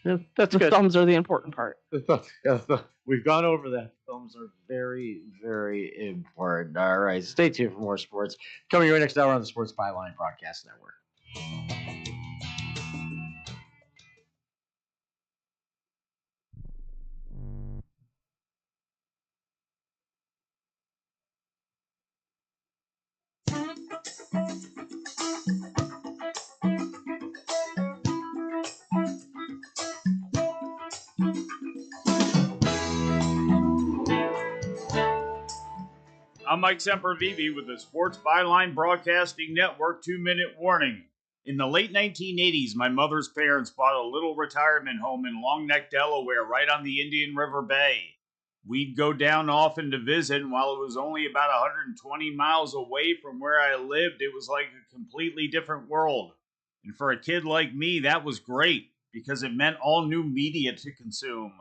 That's The good. thumbs are the important part. We've gone over that. Thumbs are very, very important. All right, stay tuned for more sports. Coming your next hour on the Sports Byline Broadcast Network. I'm Mike Sempervive with the Sports Byline Broadcasting Network 2-minute warning. In the late 1980s, my mother's parents bought a little retirement home in Long Neck, Delaware, right on the Indian River Bay. We'd go down often to visit, and while it was only about 120 miles away from where I lived, it was like a completely different world. And for a kid like me, that was great, because it meant all new media to consume.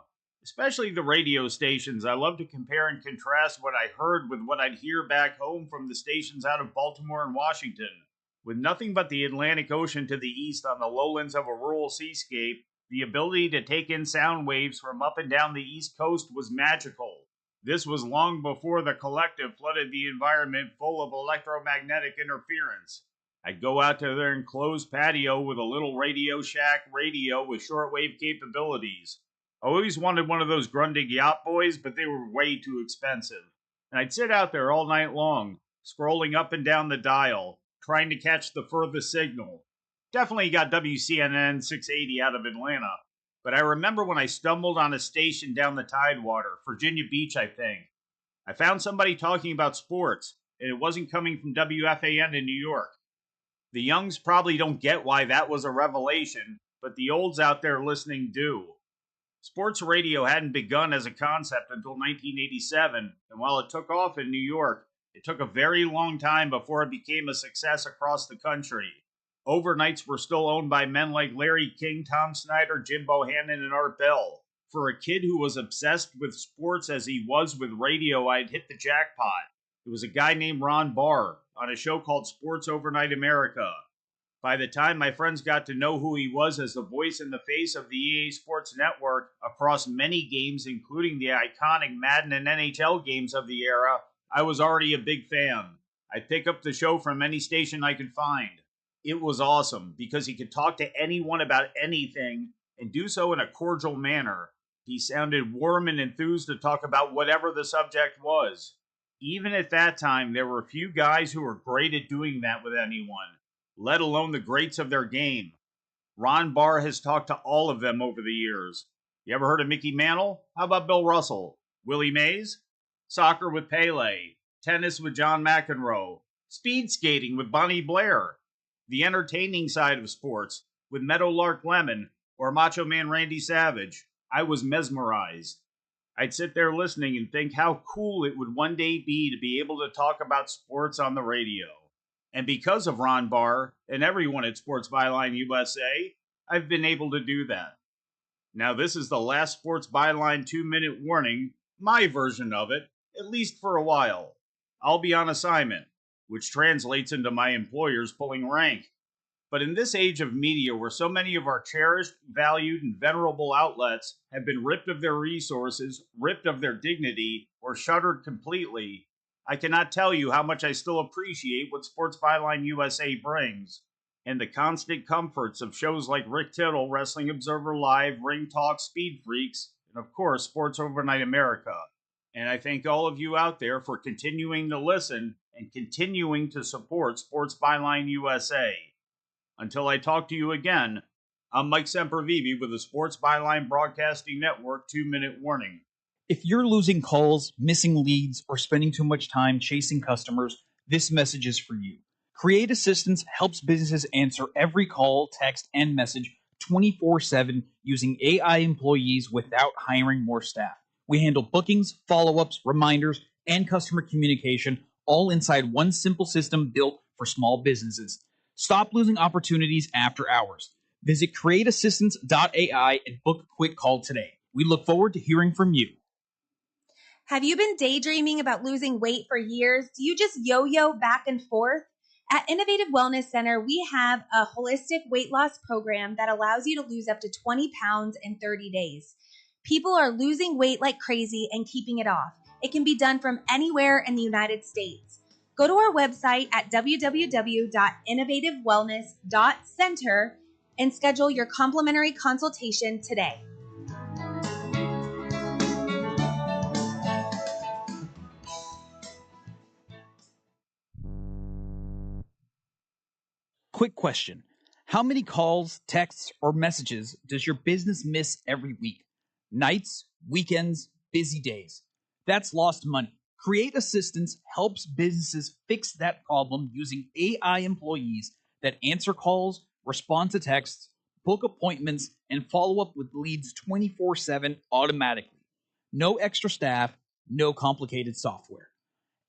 Especially the radio stations. I love to compare and contrast what I heard with what I'd hear back home from the stations out of Baltimore and Washington. With nothing but the Atlantic Ocean to the east on the lowlands of a rural seascape, the ability to take in sound waves from up and down the East Coast was magical. This was long before the collective flooded the environment full of electromagnetic interference. I'd go out to their enclosed patio with a little Radio Shack radio with shortwave capabilities. I always wanted one of those Grundig yacht boys, but they were way too expensive. And I'd sit out there all night long, scrolling up and down the dial, trying to catch the furthest signal. Definitely got WCNN 680 out of Atlanta. But I remember when I stumbled on a station down the Tidewater, Virginia Beach, I think. I found somebody talking about sports, and it wasn't coming from WFAN in New York. The youngs probably don't get why that was a revelation, but the olds out there listening do. Sports radio hadn't begun as a concept until 1987, and while it took off in New York, it took a very long time before it became a success across the country. Overnights were still owned by men like Larry King, Tom Snyder, Jim Bohannon, and Art Bell. For a kid who was obsessed with sports as he was with radio, I'd hit the jackpot. It was a guy named Ron Barr on a show called Sports Overnight America. By the time my friends got to know who he was as the voice and the face of the EA Sports Network across many games, including the iconic Madden and NHL games of the era, I was already a big fan. I'd pick up the show from any station I could find. It was awesome because he could talk to anyone about anything and do so in a cordial manner. He sounded warm and enthused to talk about whatever the subject was. Even at that time, there were few guys who were great at doing that with anyone, let alone the greats of their game. Ron Barr has talked to all of them over the years. You ever heard of Mickey Mantle? How about Bill Russell? Willie Mays? Soccer with Pele. Tennis with John McEnroe. Speed skating with Bonnie Blair. The entertaining side of sports with Meadowlark Lemon or Macho Man Randy Savage. I was mesmerized. I'd sit there listening and think how cool it would one day be to be able to talk about sports on the radio. And because of Ron Barr and everyone at Sports Byline USA, I've been able to do that. Now, this is the last Sports Byline 2-minute warning, my version of it, at least for a while. I'll be on assignment, which translates into my employers pulling rank. But in this age of media where so many of our cherished, valued, and venerable outlets have been ripped of their resources, ripped of their dignity, or shuttered completely, I cannot tell you how much I still appreciate what Sports Byline USA brings, and the constant comforts of shows like Rick Tittle, Wrestling Observer Live, Ring Talk, Speed Freaks, and of course, Sports Overnight America. And I thank all of you out there for continuing to listen and continuing to support Sports Byline USA. Until I talk to you again, I'm Mike Sempervive with the Sports Byline Broadcasting Network 2-minute warning. If you're losing calls, missing leads, or spending too much time chasing customers, this message is for you. Create Assistance helps businesses answer every call, text, and message 24/7 using AI employees without hiring more staff. We handle bookings, follow-ups, reminders, and customer communication all inside one simple system built for small businesses. Stop losing opportunities after hours. Visit createassistance.ai and book a quick call today. We look forward to hearing from you. Have you been daydreaming about losing weight for years? Do you just yo-yo back and forth? At Innovative Wellness Center, we have a holistic weight loss program that allows you to lose up to 20 pounds in 30 days. People are losing weight like crazy and keeping it off. It can be done from anywhere in the United States. Go to our website at www.innovativewellness.center and schedule your complimentary consultation today. Quick question. How many calls, texts, or messages does your business miss every week? Nights, weekends, busy days. That's lost money. Create Assistance helps businesses fix that problem using AI employees that answer calls, respond to texts, book appointments, and follow up with leads 24/7 automatically. No extra staff, no complicated software.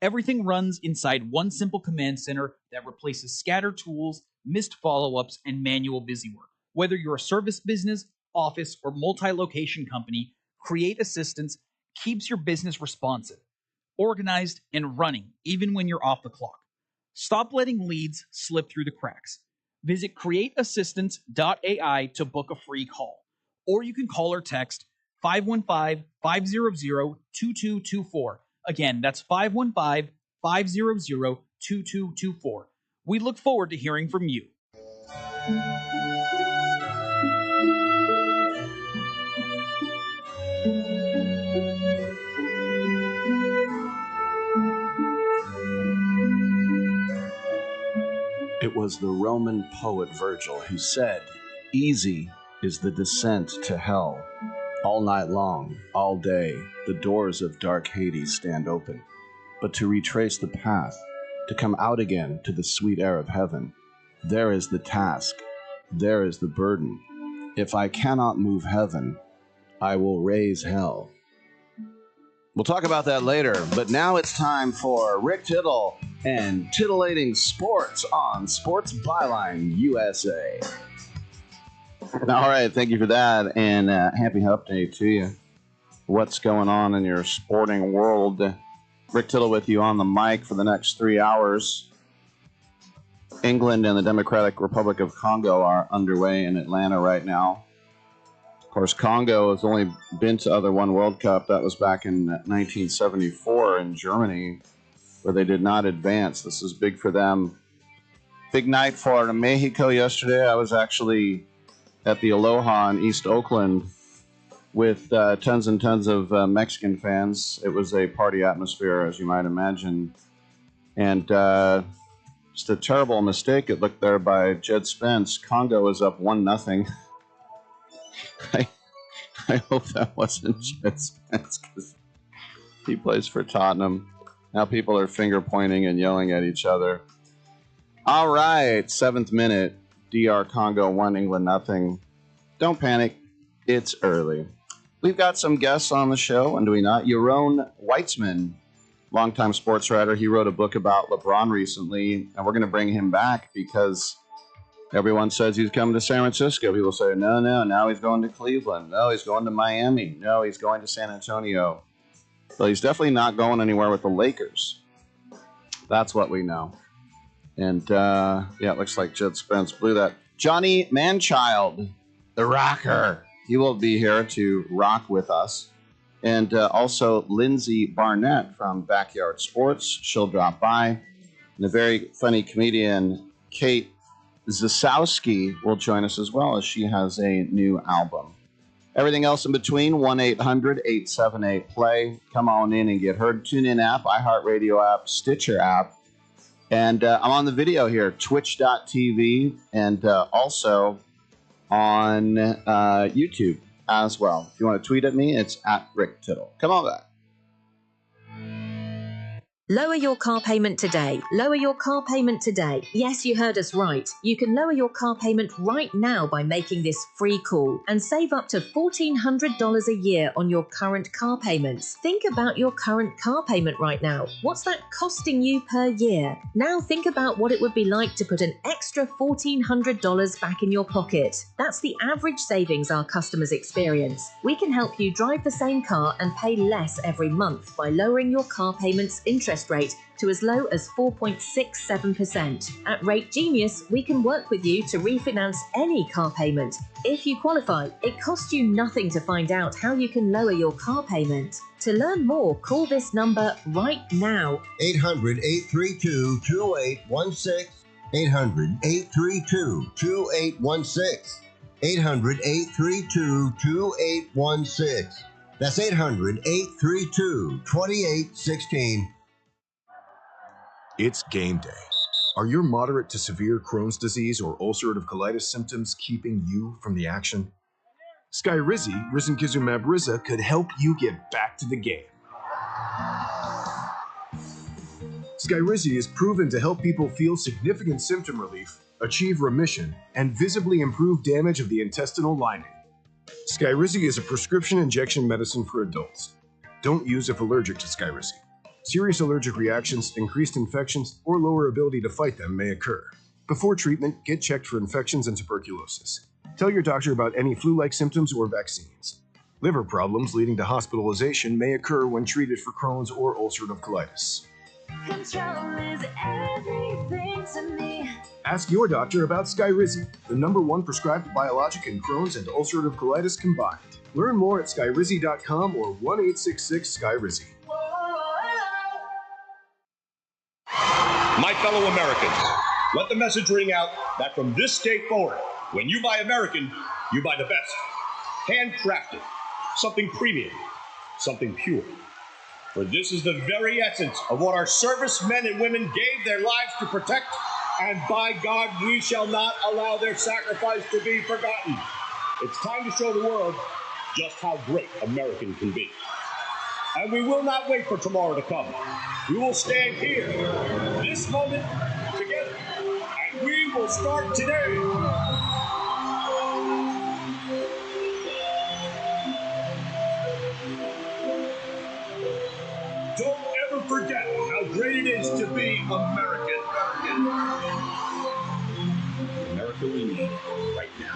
Everything runs inside one simple command center that replaces scattered tools, missed follow-ups, and manual busy work. Whether you're a service business, office, or multi-location company, Create Assistance keeps your business responsive, organized, and running even when you're off the clock. Stop letting leads slip through the cracks. Visit createassistance.ai to book a free call, or you can call or text 515-500-2224. Again, that's 515-500-2224. We look forward to hearing from you. It was the Roman poet Virgil who said, "Easy is the descent to hell. All night long, all day, the doors of dark Hades stand open. But to retrace the path, to come out again to the sweet air of heaven, there is the task, there is the burden. If I cannot move heaven, I will raise hell." We'll talk about that later, but now it's time for Rick Tittle and Titillating Sports on Sports Byline USA. All right, thank you for that, and happy Hump Day to you. What's going on in your sporting world? Rick Tittle with you on the mic for the next 3 hours. England and the Democratic Republic of Congo are underway in Atlanta right now. Of course, Congo has only been to other one World Cup. That was back in 1974 in Germany, where they did not advance. This is big for them. Big night for Mexico yesterday. I was actually at the Aloha in East Oakland with tons and tons of Mexican fans. It was a party atmosphere, as you might imagine. And just a terrible mistake, it looked there, by Jed Spence. Congo is up 1-0. I hope that wasn't Jed Spence, because he plays for Tottenham. Now people are finger pointing and yelling at each other. All right, 7th minute. DR Congo 1, England 0. Don't panic. It's early. We've got some guests on the show, and do we not? Yaron Weitzman, longtime sports writer. He wrote a book about LeBron recently, and we're going to bring him back because everyone says he's coming to San Francisco. People say, no, now he's going to Cleveland. No, he's going to Miami. No, he's going to San Antonio. So he's definitely not going anywhere with the Lakers. That's what we know. And, yeah, it looks like Jed Spence blew that. Johnny Manchild, the rocker. He will be here to rock with us. And also Lindsay Barnett from Backyard Sports. She'll drop by. And a very funny comedian, Kate Zasowski, will join us as well, as she has a new album. Everything else in between, 1-800-878-PLAY. Come on in and get heard. TuneIn app, iHeartRadio app, Stitcher app. And I'm on the video here, twitch.tv, and also on YouTube as well. If you want to tweet at me, it's at Rick Tittle. Come on back. Lower your car payment today. Lower your car payment today. Yes, you heard us right. You can lower your car payment right now by making this free call and save up to $1,400 a year on your current car payments. Think about your current car payment right now. What's that costing you per year? Now think about what it would be like to put an extra $1,400 back in your pocket. That's the average savings our customers experience. We can help you drive the same car and pay less every month by lowering your car payments interest interest rate to as low as 4.67%. At Rate Genius, we can work with you to refinance any car payment. If you qualify, it costs you nothing to find out how you can lower your car payment. To learn more, call this number right now. 800-832-2816. 800-832-2816. 800-832-2816. That's 800-832-2816. It's game day. Are your moderate to severe Crohn's disease or ulcerative colitis symptoms keeping you from the action? Skyrizi, risankizumab Riza, could help you get back to the game. Skyrizi is proven to help people feel significant symptom relief, achieve remission, and visibly improve damage of the intestinal lining. Skyrizi is a prescription injection medicine for adults. Don't use if allergic to Skyrizi. Serious allergic reactions, increased infections, or lower ability to fight them may occur. Before treatment, get checked for infections and tuberculosis. Tell your doctor about any flu-like symptoms or vaccines. Liver problems leading to hospitalization may occur when treated for Crohn's or ulcerative colitis. Control is everything to me. Ask your doctor about Skyrizi, the #1 prescribed biologic in Crohn's and ulcerative colitis combined. Learn more at skyrizi.com or 1-866-SKYRIZI. My fellow Americans, let the message ring out that from this day forward, when you buy American, you buy the best. Handcrafted, something premium, something pure. For this is the very essence of what our servicemen and women gave their lives to protect, and by God, we shall not allow their sacrifice to be forgotten. It's time to show the world just how great American can be. And we will not wait for tomorrow to come. We will stand here, this moment, together, and we will start today. Don't ever forget how great it is to be American. The America we need right now.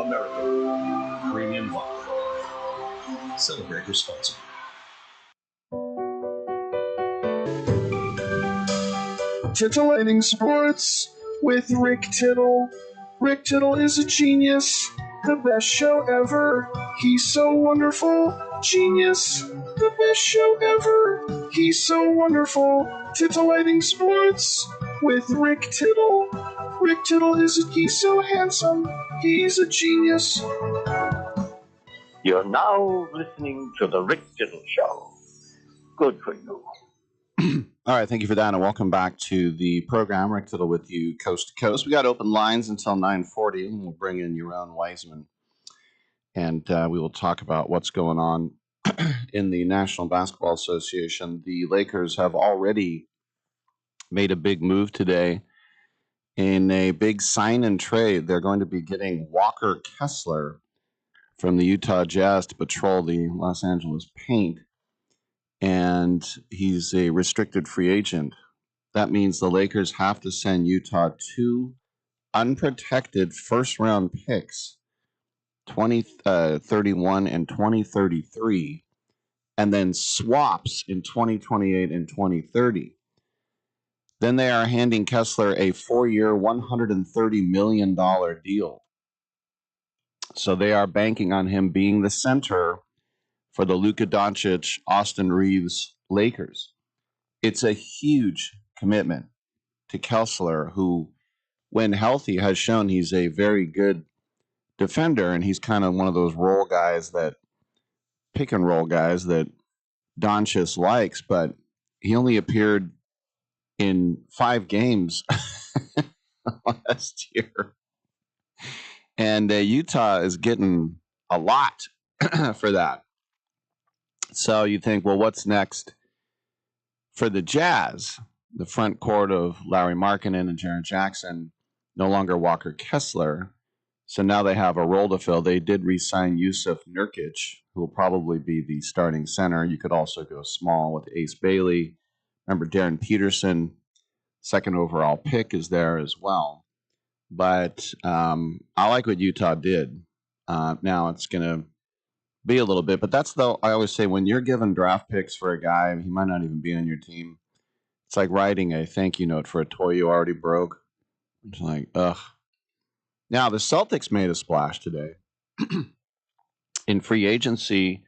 America. Premium vodka. Celebrate responsibly. Titillating Sports with Rick Tittle. Rick Tittle is a genius. The best show ever. He's so wonderful. Genius. The best show ever. He's so wonderful. Titillating Sports with Rick Tittle. Rick Tittle he's so handsome. He's a genius. You're now listening to the Rick Tittle Show. Good for you. All right, thank you for that, and welcome back to the program. Rick Tittle with you, coast to coast. We got open lines until 9:40, and we'll bring in Yaron Weitzman, and we will talk about what's going on in the National Basketball Association. The Lakers have already made a big move today in a big sign and trade. They're going to be getting Walker Kessler from the Utah Jazz to patrol the Los Angeles paint. And he's a restricted free agent. That means the Lakers have to send Utah 2 unprotected first-round picks, 2031 and 2033, and then swaps in 2028 and 2030. Then they are handing Kessler a 4-year, $130 million deal. So they are banking on him being the center for the Luka Doncic, Austin Reeves Lakers. It's a huge commitment to Kessler, who, when healthy, has shown he's a very good defender, and he's kind of one of those role guys that pick and roll guys that Doncic likes, but he only appeared in 5 games last year. And Utah is getting a lot for that. So you think, well, what's next for the Jazz? The front court of Larry Markkinen and Jaren Jackson, no longer Walker Kessler. So now they have a role to fill. They did re-sign Yusuf Nurkic, who will probably be the starting center. You could also go small with Ace Bailey. Remember, Darren Peterson, second overall pick, is there as well. But I like what Utah did. Now it's going to be a little bit. But that's though I always say when you're given draft picks for a guy, he might not even be on your team. It's like writing a thank you note for a toy you already broke. It's like, ugh. Now the Celtics made a splash today in free agency.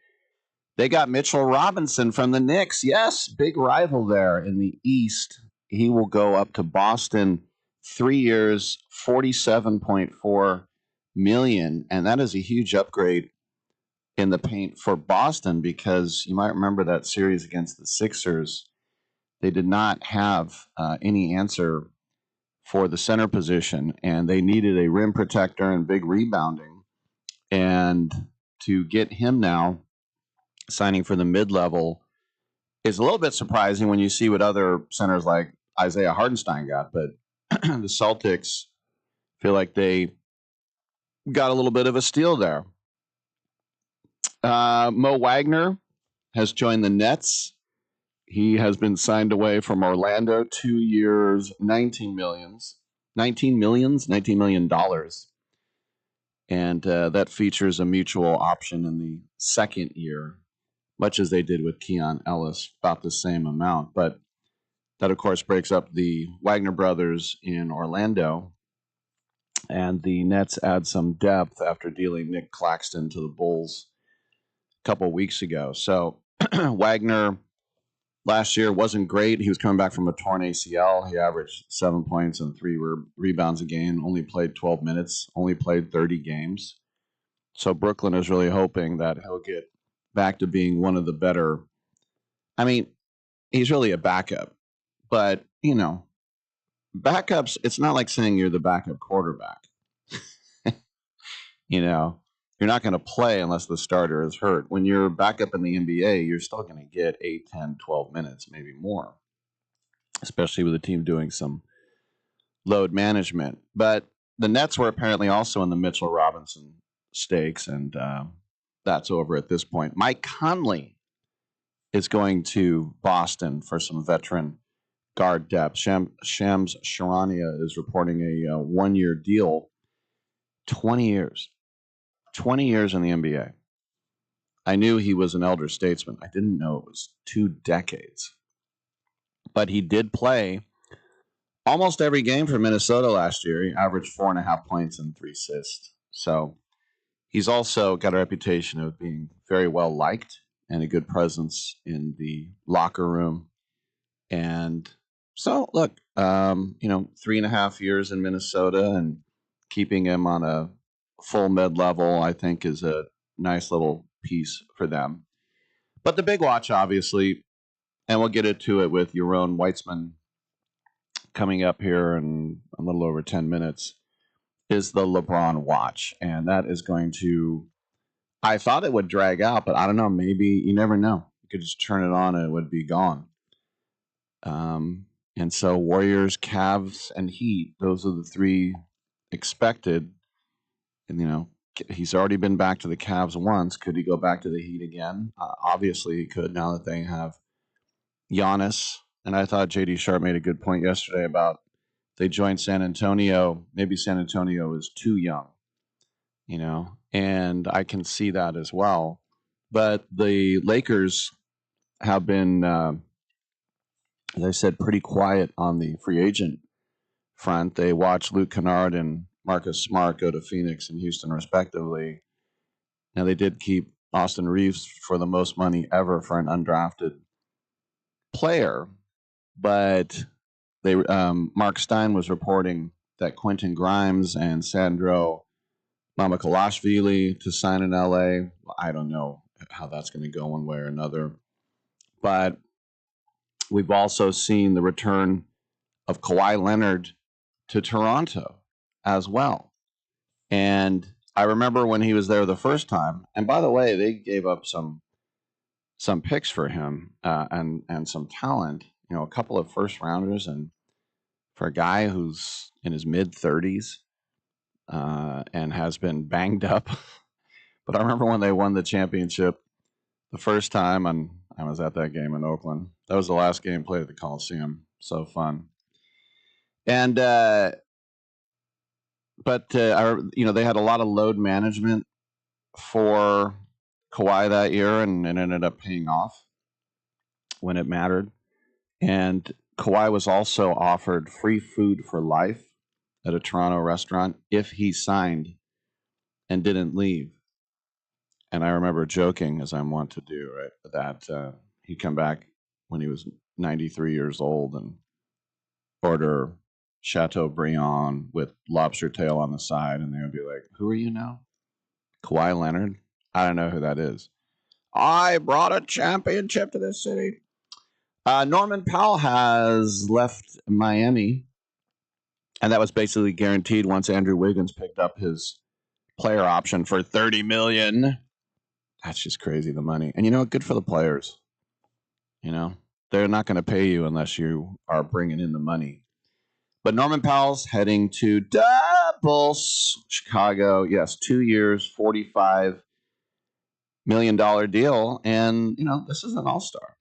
They got Mitchell Robinson from the Knicks. Yes, big rival there in the East. He will go up to Boston, 3 years, $47.4 million, and that is a huge upgrade in the paint for Boston because you might remember that series against the Sixers. They did not have any answer for the center position, and they needed a rim protector and big rebounding. And to get him now signing for the mid-level is a little bit surprising when you see what other centers like Isaiah Hardenstein got. But the Celtics feel like they got a little bit of a steal there. Mo Wagner has joined the Nets. He has been signed away from Orlando, 2 years, $19 million. And that features a mutual option in the second year, much as they did with Keon Ellis, about the same amount. But that, of course, breaks up the Wagner brothers in Orlando. And the Nets add some depth after dealing Nick Claxton to the Bulls a couple of weeks ago. So Wagner last year wasn't great. He was coming back from a torn ACL. He averaged 7 points and 3 rebounds a game, only played 12 minutes, only played 30 games. So Brooklyn is really hoping that he'll get back to being one of the better. I mean, he's really a backup, but, you know, backups, it's not like saying you're the backup quarterback. You know, you're not going to play unless the starter is hurt. When you're backup in the NBA, you're still going to get 8, 10, 12 minutes, maybe more, especially with the team doing some load management. But the Nets were apparently also in the Mitchell Robinson stakes, and that's over at this point. Mike Conley is going to Boston for some veteran guard depth. Shams Charania is reporting a 1-year deal, 20 years. 20 years in the NBA. I knew he was an elder statesman. I didn't know it was 2 decades. But he did play almost every game for Minnesota last year. He averaged 4.5 points and 3 assists. So he's also got a reputation of being very well liked and a good presence in the locker room. And so, look, 3.5 years in Minnesota and keeping him on a full mid-level, I think, is a nice little piece for them. But the big watch, obviously, and we'll get into it with Yaron Weitzman coming up here in a little over 10 minutes, is the LeBron watch. And that is going to, I thought it would drag out, but I don't know, maybe, you never know. You could just turn it on and it would be gone. And so Warriors, Cavs, and Heat, those are the 3 expected. And, you know, he's already been back to the Cavs once. Could he go back to the Heat again? Obviously he could now that they have Giannis. And I thought J.D. Sharp made a good point yesterday about they joined San Antonio. Maybe San Antonio is too young, you know, and I can see that as well. But the Lakers have been, as I said, pretty quiet on the free agent front. They watched Luke Kennard and Marcus Smart go to Phoenix and Houston, respectively. Now, they did keep Austin Reeves for the most money ever for an undrafted player, but they Mark Stein was reporting that Quentin Grimes and Sandro Mamukelashvili to sign in LA. I don't know how that's going to go one way or another, but we've also seen the return of Kawhi Leonard to Toronto as well. And I remember when he was there the first time. And by the way, they gave up some picks for him and some talent. You know, a couple of first rounders, and for a guy who's in his mid 30s and has been banged up. But I remember when they won the championship the first time, and I was at that game in Oakland. That was the last game played at the Coliseum. So fun. And but they had a lot of load management for Kawhi that year, and it ended up paying off when it mattered. And Kawhi was also offered free food for life at a Toronto restaurant if he signed and didn't leave. And I remember joking, as I'm wont to do, right, that he'd come back when he was 93 years old and order Chateaubriand with lobster tail on the side, and they would be like, "Who are you now? Kawhi Leonard? I don't know who that is. I brought a championship to this city." Norman Powell has left Miami, and that was basically guaranteed once Andrew Wiggins picked up his player option for $30 million. That's just crazy, the money. And you know what? Good for the players. You know, they're not going to pay you unless you are bringing in the money. But Norman Powell's heading to Doubles, Chicago. Yes, 2 years, $45 million deal. And, you know, this is an all-star.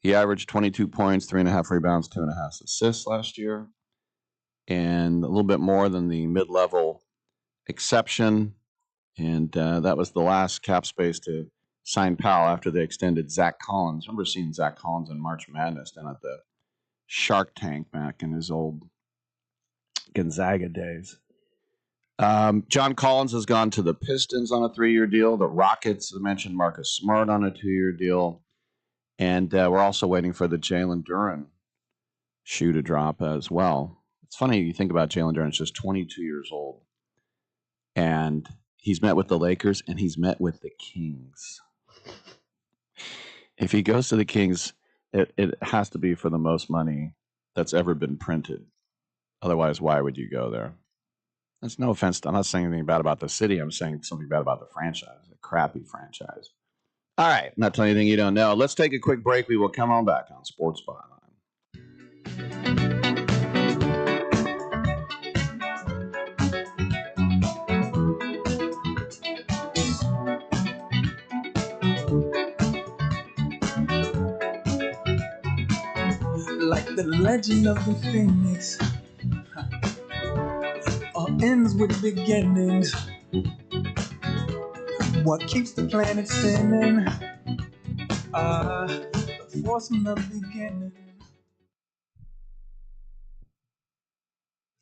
He averaged 22 points, 3.5 rebounds, 2.5 assists last year, and a little bit more than the mid-level exception. And that was the last cap space to sign Powell after they extended Zach Collins. I remember seeing Zach Collins in March Madness down at the Shark Tank back in his old Gonzaga days. John Collins has gone to the Pistons on a 3-year deal. The Rockets, I mentioned Marcus Smart on a 2-year deal. And we're also waiting for the Jalen Duren shoe to drop as well. It's funny, you think about Jalen Duren, he's just 22 years old. And he's met with the Lakers and he's met with the Kings. If he goes to the Kings, it has to be for the most money that's ever been printed. Otherwise, why would you go there? That's no offense. I'm not saying anything bad about the city. I'm saying something bad about the franchise, a crappy franchise. All right, not telling you anything you don't know. Let's take a quick break. We will come on back on Sports Byline. Like the legend of the Phoenix, all ends with beginnings. What keeps the planet spinning? The force from the beginning.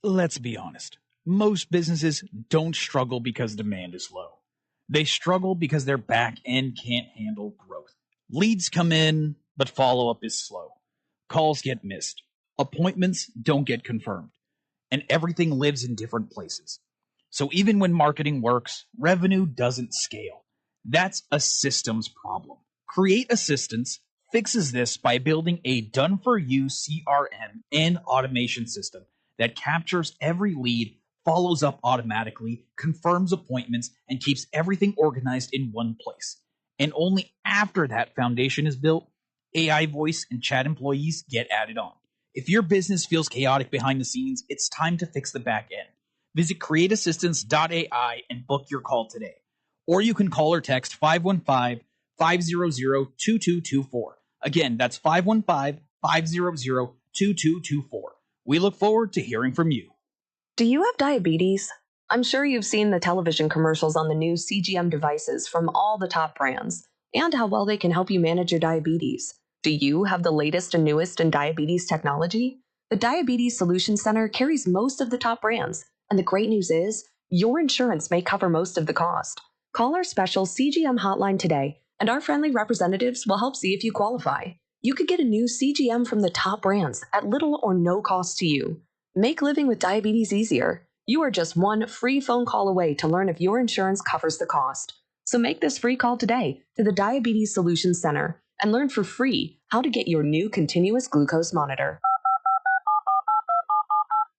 Let's be honest. Most businesses don't struggle because demand is low. They struggle because their back end can't handle growth. Leads come in, but follow-up is slow. Calls get missed. Appointments don't get confirmed. And everything lives in different places. So even when marketing works, revenue doesn't scale. That's a systems problem. Create Assistance fixes this by building a done-for-you CRM and automation system that captures every lead, follows up automatically, confirms appointments, and keeps everything organized in one place. And only after that foundation is built, AI voice and chat employees get added on. If your business feels chaotic behind the scenes, it's time to fix the back end. Visit createassistance.ai and book your call today. Or you can call or text 515-500-2224. Again, that's 515-500-2224. We look forward to hearing from you. Do you have diabetes? I'm sure you've seen the television commercials on the new CGM devices from all the top brands and how well they can help you manage your diabetes. Do you have the latest and newest in diabetes technology? The Diabetes Solutions Center carries most of the top brands, and the great news is your insurance may cover most of the cost. Call our special CGM hotline today, and our friendly representatives will help see if you qualify. You could get a new CGM from the top brands at little or no cost to you. Make living with diabetes easier. You are just one free phone call away to learn if your insurance covers the cost. So make this free call today to the Diabetes Solutions Center and learn for free how to get your new continuous glucose monitor.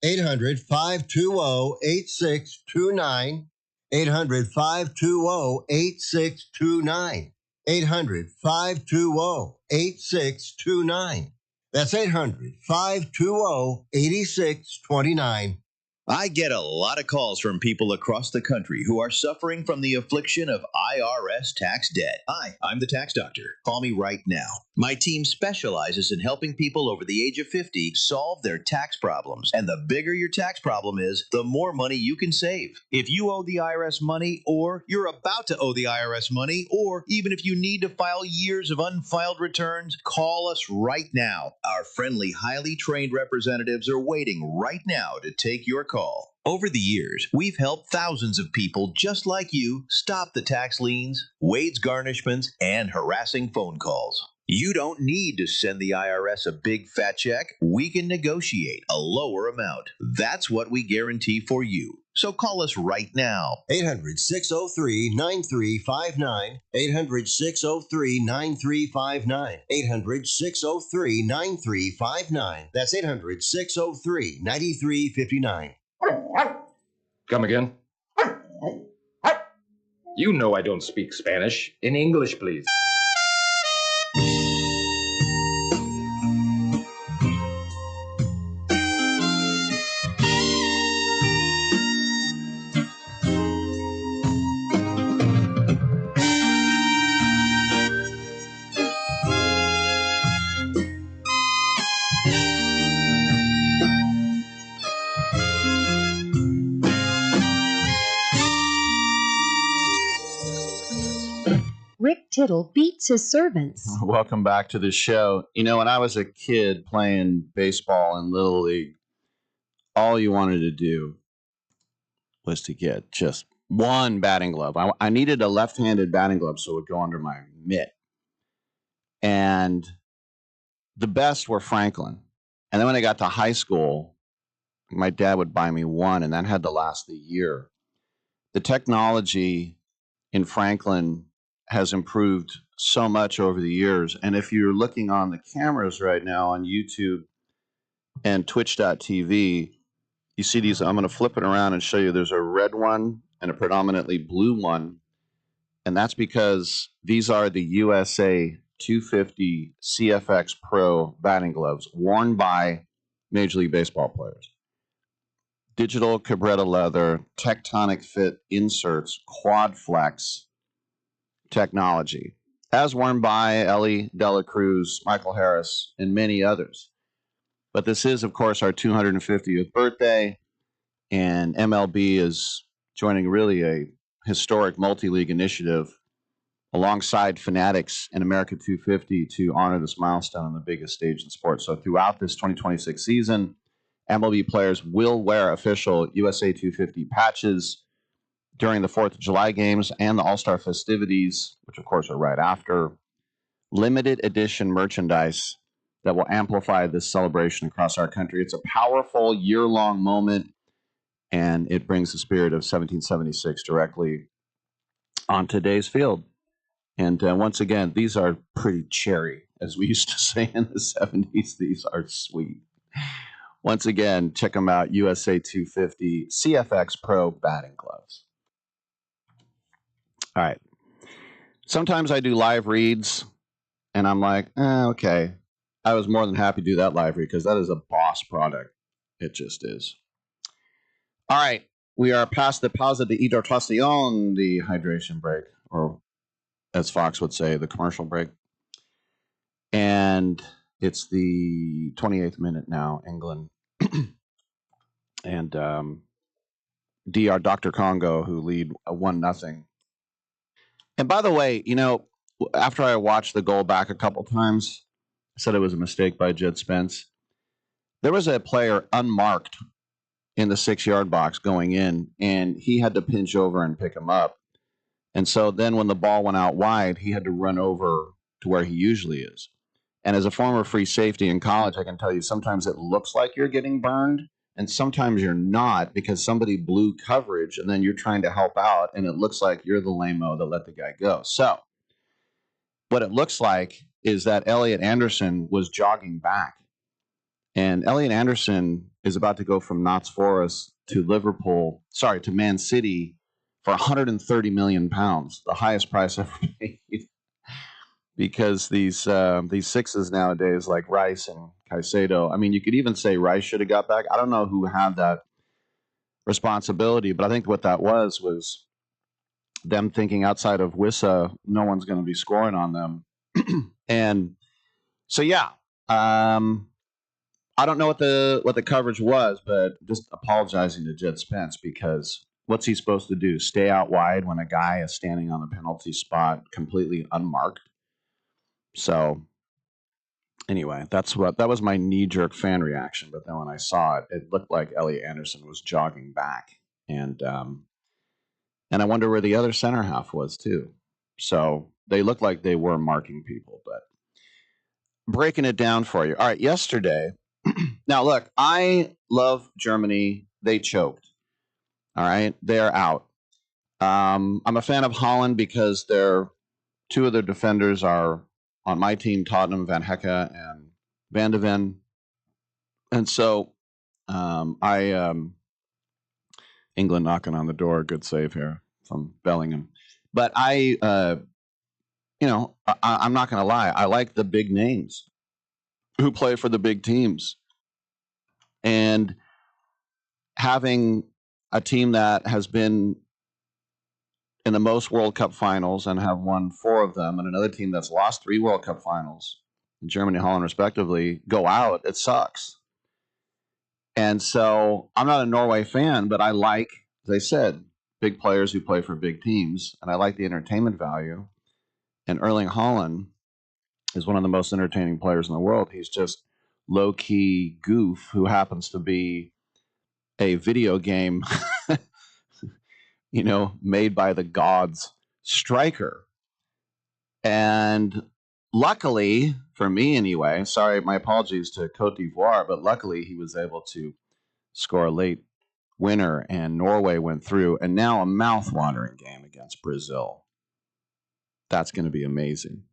800-520-8629. 800-520-8629. 800-520-8629. That's 800-520-8629. I get a lot of calls from people across the country who are suffering from the affliction of IRS tax debt. Hi, I'm the tax doctor. Call me right now. My team specializes in helping people over the age of 50 solve their tax problems. And the bigger your tax problem is, the more money you can save. If you owe the IRS money, or you're about to owe the IRS money, or even if you need to file years of unfiled returns, call us right now. Our friendly, highly trained representatives are waiting right now to take your call. Over the years, we've helped thousands of people just like you stop the tax liens, wage garnishments, and harassing phone calls. You don't need to send the IRS a big fat check. We can negotiate a lower amount. That's what we guarantee for you. So call us right now. 800-603-9359. 800-603-9359. 800-603-9359. That's 800-603-9359. Come again? You know I don't speak Spanish. In English, please. Rick Tittle beats his servants. Welcome back to the show. You know, when I was a kid playing baseball in Little League, all you wanted to do was to get just one batting glove. I needed a left-handed batting glove so it would go under my mitt. And the best were Franklin. And then when I got to high school, my dad would buy me one, and that had to last the year. The technology in Franklin has improved so much over the years. And if you're looking on the cameras right now on YouTube and twitch.tv, you see these. I'm going to flip it around and show you there's a red one and a predominantly blue one. And that's because these are the USA 250 CFX Pro batting gloves worn by Major League Baseball players. Digital Cabretta leather, tectonic fit inserts, quad flex technology, as worn by Ellie Dela Cruz, Michael Harris, and many others. But this is, of course, our 250th birthday, and MLB is joining really a historic multi-league initiative alongside Fanatics and America 250 to honor this milestone on the biggest stage in sports. So throughout this 2026 season, MLB players will wear official USA 250 patches during the 4th of July games and the All-Star festivities, which of course are right after. Limited edition merchandise that will amplify this celebration across our country. It's a powerful year-long moment, and it brings the spirit of 1776 directly on today's field. And once again, these are pretty cherry, as we used to say in the 70s. These are sweet. Once again, check them out, USA 250 CFX Pro batting gloves. All right. Sometimes I do live reads, and I'm like, okay. I was more than happy to do that live read because that is a boss product. It just is. All right. We are past the pausa de hidratación, the hydration break, or as Fox would say, the commercial break. And it's the 28th minute now, England. And DR Dr. Congo, who lead 1-0. And by the way, you know, after I watched the goal back a couple times, I said it was a mistake by Jed Spence. There was a player unmarked in the 6-yard box going in, and he had to pinch over and pick him up. And so then when the ball went out wide, he had to run over to where he usually is. And as a former free safety in college, I can tell you sometimes it looks like you're getting burned, and sometimes you're not because somebody blew coverage, and then you're trying to help out, and it looks like you're the lame-o that let the guy go. So what it looks like is that Elliot Anderson was jogging back. And Elliot Anderson is about to go from Notts Forest to to Man City for 130 million pounds, the highest price ever paid. Because these sixes nowadays, like Rice and Caicedo, I mean, you could even say Rice should have got back. I don't know who had that responsibility. But I think what that was them thinking outside of Wissa, no one's going to be scoring on them. And so, yeah, I don't know what the coverage was, but just apologizing to Jed Spence, because what's he supposed to do? Stay out wide when a guy is standing on the penalty spot completely unmarked? So anyway, that was my knee-jerk fan reaction. But then when I saw it, it looked like Elliot Anderson was jogging back, and I wonder where the other center half was too. So they looked like they were marking people, but breaking it down for you. All right, yesterday. Now look, I love Germany. They choked. All right, they're out. I'm a fan of Holland because two of their defenders are on my team, Tottenham, Van Hecke and Van de Ven. And so England knocking on the door, good save here from Bellingham. But I'm not going to lie. I like the big names who play for the big teams. And having a team that has been in the most World Cup finals and have won 4 of them, and another team that's lost 3 World Cup finals, Germany and Holland respectively, go out, it sucks. And so I'm not a Norway fan, but I like, as I said, big players who play for big teams, and I like the entertainment value. And Erling Haaland is one of the most entertaining players in the world. He's just low-key goof who happens to be a video game, made by the gods striker. And luckily, for me anyway, sorry, my apologies to Cote d'Ivoire, but luckily he was able to score a late winner and Norway went through. And now a mouth-watering game against Brazil. That's going to be amazing.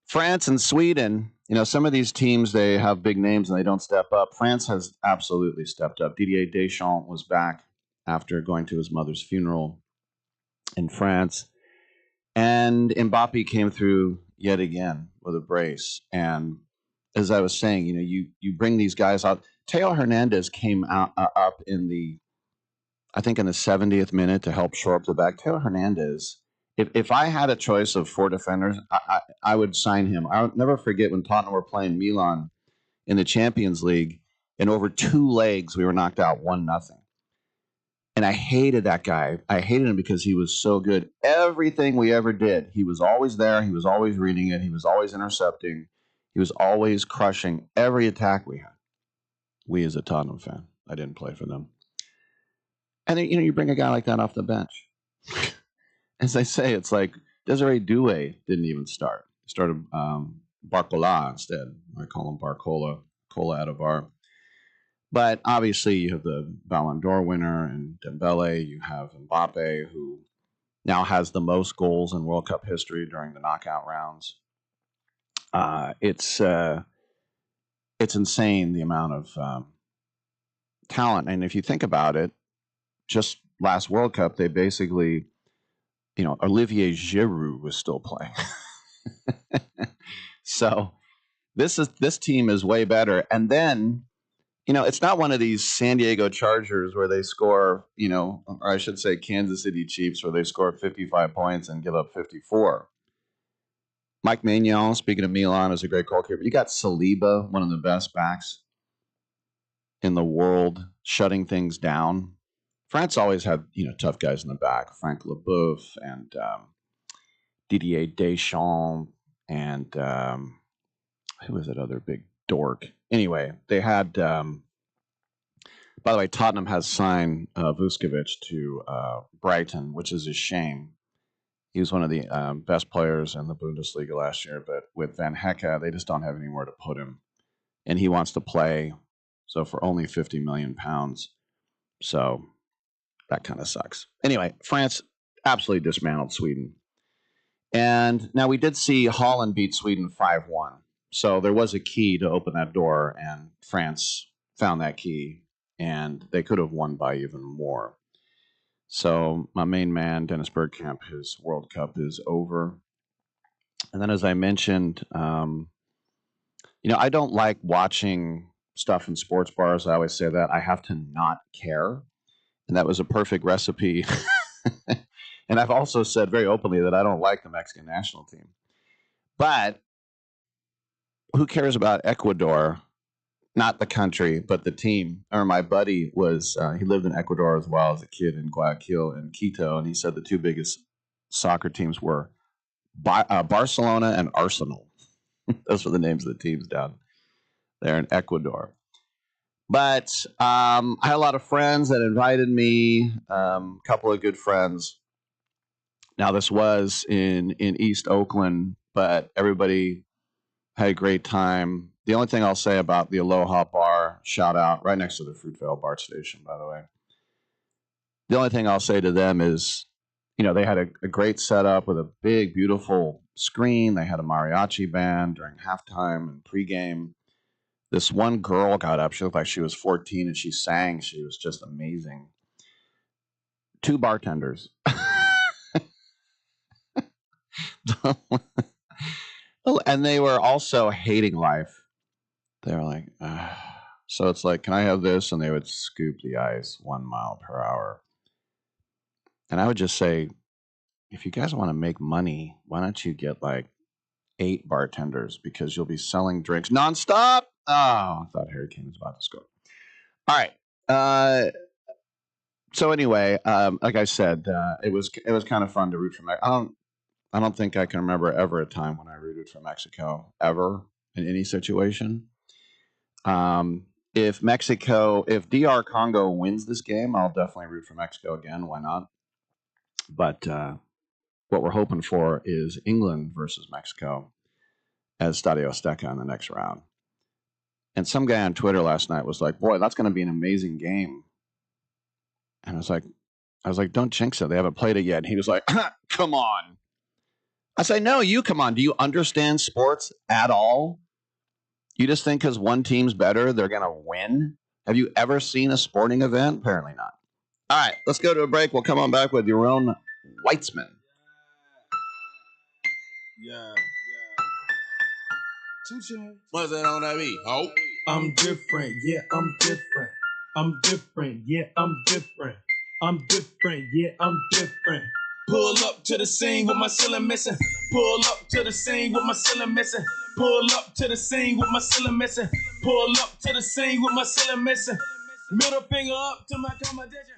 France and Sweden, some of these teams, they have big names and they don't step up. France has absolutely stepped up. Didier Deschamps was back after going to his mother's funeral in France. And Mbappe came through yet again with a brace. And as I was saying, you bring these guys out. Theo Hernandez came up in the 70th minute to help shore up the back. Theo Hernandez, if I had a choice of 4 defenders, I would sign him. I'll never forget when Tottenham were playing Milan in the Champions League, and over 2 legs, we were knocked out 1-0. And I hated that guy. I hated him because he was so good. Everything we ever did, he was always there. He was always reading it. He was always intercepting. He was always crushing every attack we had. We as a Tottenham fan. I didn't play for them. And then, you bring a guy like that off the bench. As I say, it's like Desiree Doué didn't even start. He started Barcola instead. I call him Barcola, Cola Adavar. But obviously, you have the Ballon d'Or winner and Dembele. You have Mbappe, who now has the most goals in World Cup history during the knockout rounds. It's insane the amount of talent. And if you think about it, just last World Cup, they basically, Olivier Giroud was still playing. So this team is way better. And then, it's not one of these San Diego Chargers where they score, or I should say Kansas City Chiefs, where they score 55 points and give up 54. Mike Maignan, speaking of Milan, is a great goalkeeper. You got Saliba, one of the best backs in the world, shutting things down. France always had, tough guys in the back. Frank Leboeuf and Didier Deschamps and who was that other big dork? Anyway, they had, by the way, Tottenham has signed Vuskovic to Brighton, which is a shame. He was one of the best players in the Bundesliga last year, but with Van Hecke, they just don't have anywhere to put him. And he wants to play, so for only £50 million. So that kind of sucks. Anyway, France absolutely dismantled Sweden. And now we did see Holland beat Sweden 5-1. So there was a key to open that door, and France found that key, and they could have won by even more. So my main man, Dennis Bergkamp, his World Cup is over. And then, as I mentioned, I don't like watching stuff in sports bars. I always say that. I have to not care. And that was a perfect recipe. And I've also said very openly that I don't like the Mexican national team. But who cares about Ecuador? Not the country, but the team. Or my buddy was, he lived in Ecuador as well as a kid in Guayaquil and Quito. And he said the two biggest soccer teams were Barcelona and Arsenal. Those were the names of the teams down there in Ecuador. But I had a lot of friends that invited me, a couple of good friends. Now, this was in East Oakland, but everybody had a great time. The only thing I'll say about the Aloha Bar, shout out, right next to the Fruitvale BART station, by the way. The only thing I'll say to them is, they had a great setup with a big, beautiful screen. They had a mariachi band during halftime and pregame. This one girl got up. She looked like she was 14, and she sang. She was just amazing. 2 bartenders. And they were also hating life. They were like, so it's like, can I have this? And they would scoop the ice 1 mile per hour. And I would just say, if you guys want to make money, why don't you get like 8 bartenders, because you'll be selling drinks nonstop. Oh, I thought Harry Kane was about to score. All right. So anyway, like I said, it was kind of fun to root for Mexico. I don't think I can remember ever a time when I rooted for Mexico, ever, in any situation. If DR Congo wins this game, I'll definitely root for Mexico again. Why not? But what we're hoping for is England versus Mexico at Estadio Azteca in the next round. And some guy on Twitter last night was like, boy, that's going to be an amazing game. And I was like, don't jinx it. They haven't played it yet. And he was like, come on. I say, no, you come on. Do you understand sports at all? You just think because one team's better, they're going to win? Have you ever seen a sporting event? Apparently not. All right, let's go to a break. We'll come on back with Yaron Weitzman. Yeah. What's that on that beat? Oh, I'm different. Yeah, I'm different. I'm different. Yeah, I'm different. I'm different. Yeah, I'm different. Pull up to the scene with my ceiling missing. Pull up to the scene with my ceiling missing. Pull up to the scene with my ceiling missing. Pull up to the scene with my ceiling missing. Middle finger up to my competition.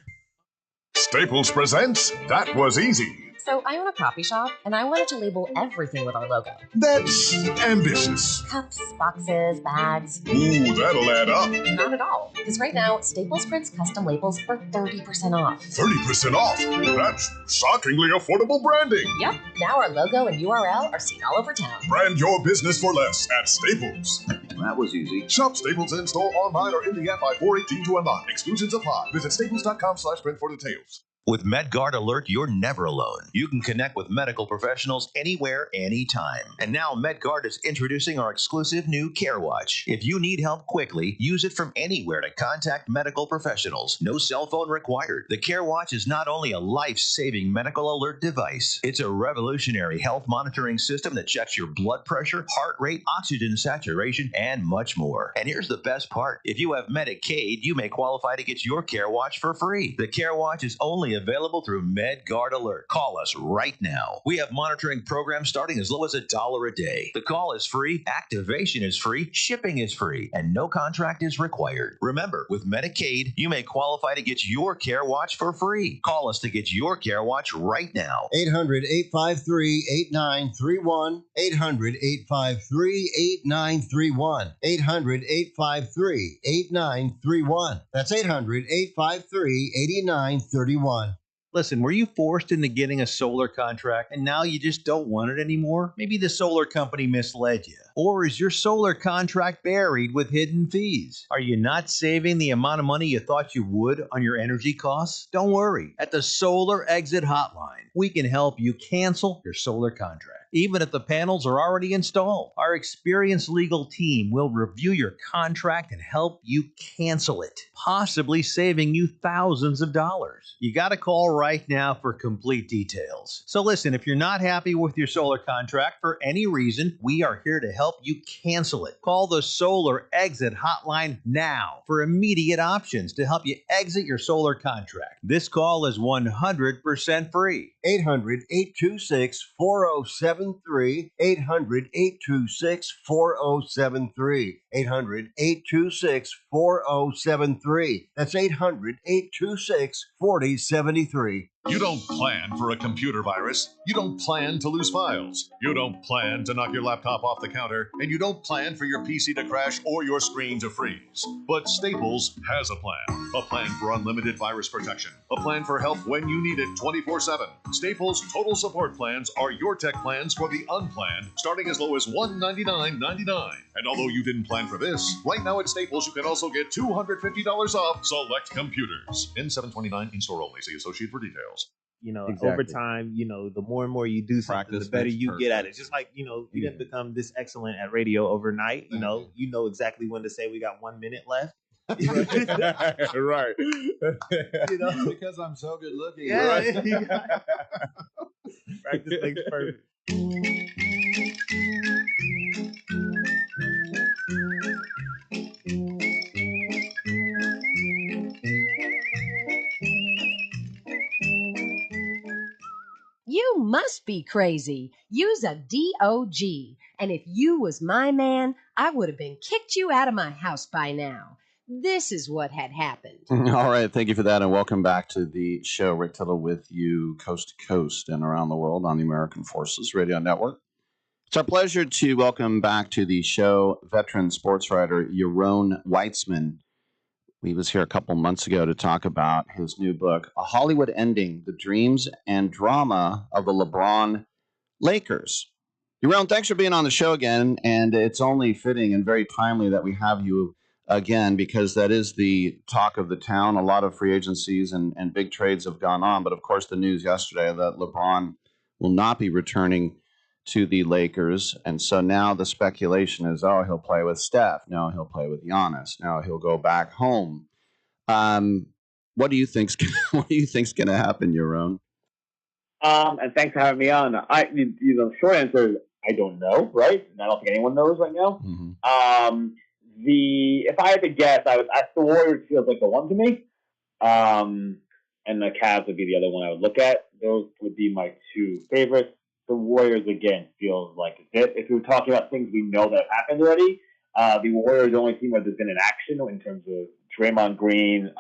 Staples presents That Was Easy. So I own a coffee shop, and I wanted to label everything with our logo. That's ambitious. Cups, boxes, bags. Ooh, that'll add up. Not at all, because right now, Staples prints custom labels for 30% off. 30% off? That's shockingly affordable branding. Yep, now our logo and URL are seen all over town. Brand your business for less at Staples. That was easy. Shop Staples in store, online, or in the app by 4/18 to unlock. Exclusions apply. Visit staples.com/print for details. With MedGuard Alert, you're never alone. You can connect with medical professionals anywhere, anytime. And now MedGuard is introducing our exclusive new Care Watch. If you need help quickly, use it from anywhere to contact medical professionals. No cell phone required. The Care Watch is not only a life-saving medical alert device, it's a revolutionary health monitoring system that checks your blood pressure, heart rate, oxygen saturation, and much more. And here's the best part. If you have Medicaid, you may qualify to get your Care Watch for free. The Care Watch is only available through MedGuard Alert. Call us right now. We have monitoring programs starting as low as $1 a day. The call is free, activation is free, shipping is free, and no contract is required. Remember, with Medicaid, you may qualify to get your Care Watch for free. Call us to get your Care Watch right now. 800-853-8931. 800-853-8931. 800-853-8931. That's 800-853-8931. Listen, were you forced into getting a solar contract and now you just don't want it anymore? Maybe the solar company misled you. Or is your solar contract buried with hidden fees? Are you not saving the amount of money you thought you would on your energy costs? Don't worry. At the Solar Exit Hotline, we can help you cancel your solar contract. Even if the panels are already installed, our experienced legal team will review your contract and help you cancel it, possibly saving you thousands of dollars. You got to call right now for complete details. So listen, if you're not happy with your solar contract for any reason, we are here to help help you cancel it. Call the Solar Exit Hotline now for immediate options to help you exit your solar contract. This call is 100% free. 800-826-4073. 800-826-4073. 800-826-4073. That's 800-826-4073. You don't plan for a computer virus. You don't plan to lose files. You don't plan to knock your laptop off the counter. And you don't plan for your PC to crash or your screen to freeze. But Staples has a plan. A plan for unlimited virus protection. A plan for help when you need it 24/7. Staples Total Support Plans are your tech plans for the unplanned, starting as low as $199.99. And although you didn't plan for this, right now at Staples you can also get $250 off select computers. N729 in-store only. See associate for details. Over time, the more and more you do something, Practice the better makes you get at it. perfect. Just like, you didn't become this excellent at radio overnight. You know exactly when to say we got 1 minute left. Right. Because I'm so good looking. Yeah, Right? practice makes perfect. You must be crazy. Use a DOG. And if you was my man, I would have been kicked you out of my house by now. This is what had happened. All right. Thank you for that. And welcome back to the show. Rick Tittle with you coast to coast and around the world on the American Forces Radio Network. It's our pleasure to welcome back to the show veteran sports writer Yaron Weitzman. He was here a couple months ago to talk about his new book, A Hollywood Ending, The Dreams and Drama of the LeBron Lakers. Yaron, thanks for being on the show again, and it's only fitting and very timely that we have you again because that is the talk of the town. A lot of free agencies and big trades have gone on, but of course the news yesterday that LeBron will not be returning to the Lakers, and so now the speculation is, he'll play with Steph. No, he'll play with Giannis. No, he'll go back home. What do you think's going to happen, Yaron? And thanks for having me on. Short answer is I don't know, right? And I don't think anyone knows right now. Mm-hmm. If I had to guess, the Warriors feels like the one to me. And the Cavs would be the other one I would look at. Those would be my two favorites. The Warriors, again, feels like it's it. If we were talking about things we know that have happened already, the Warriors are the only team where there's been an action in terms of Draymond Green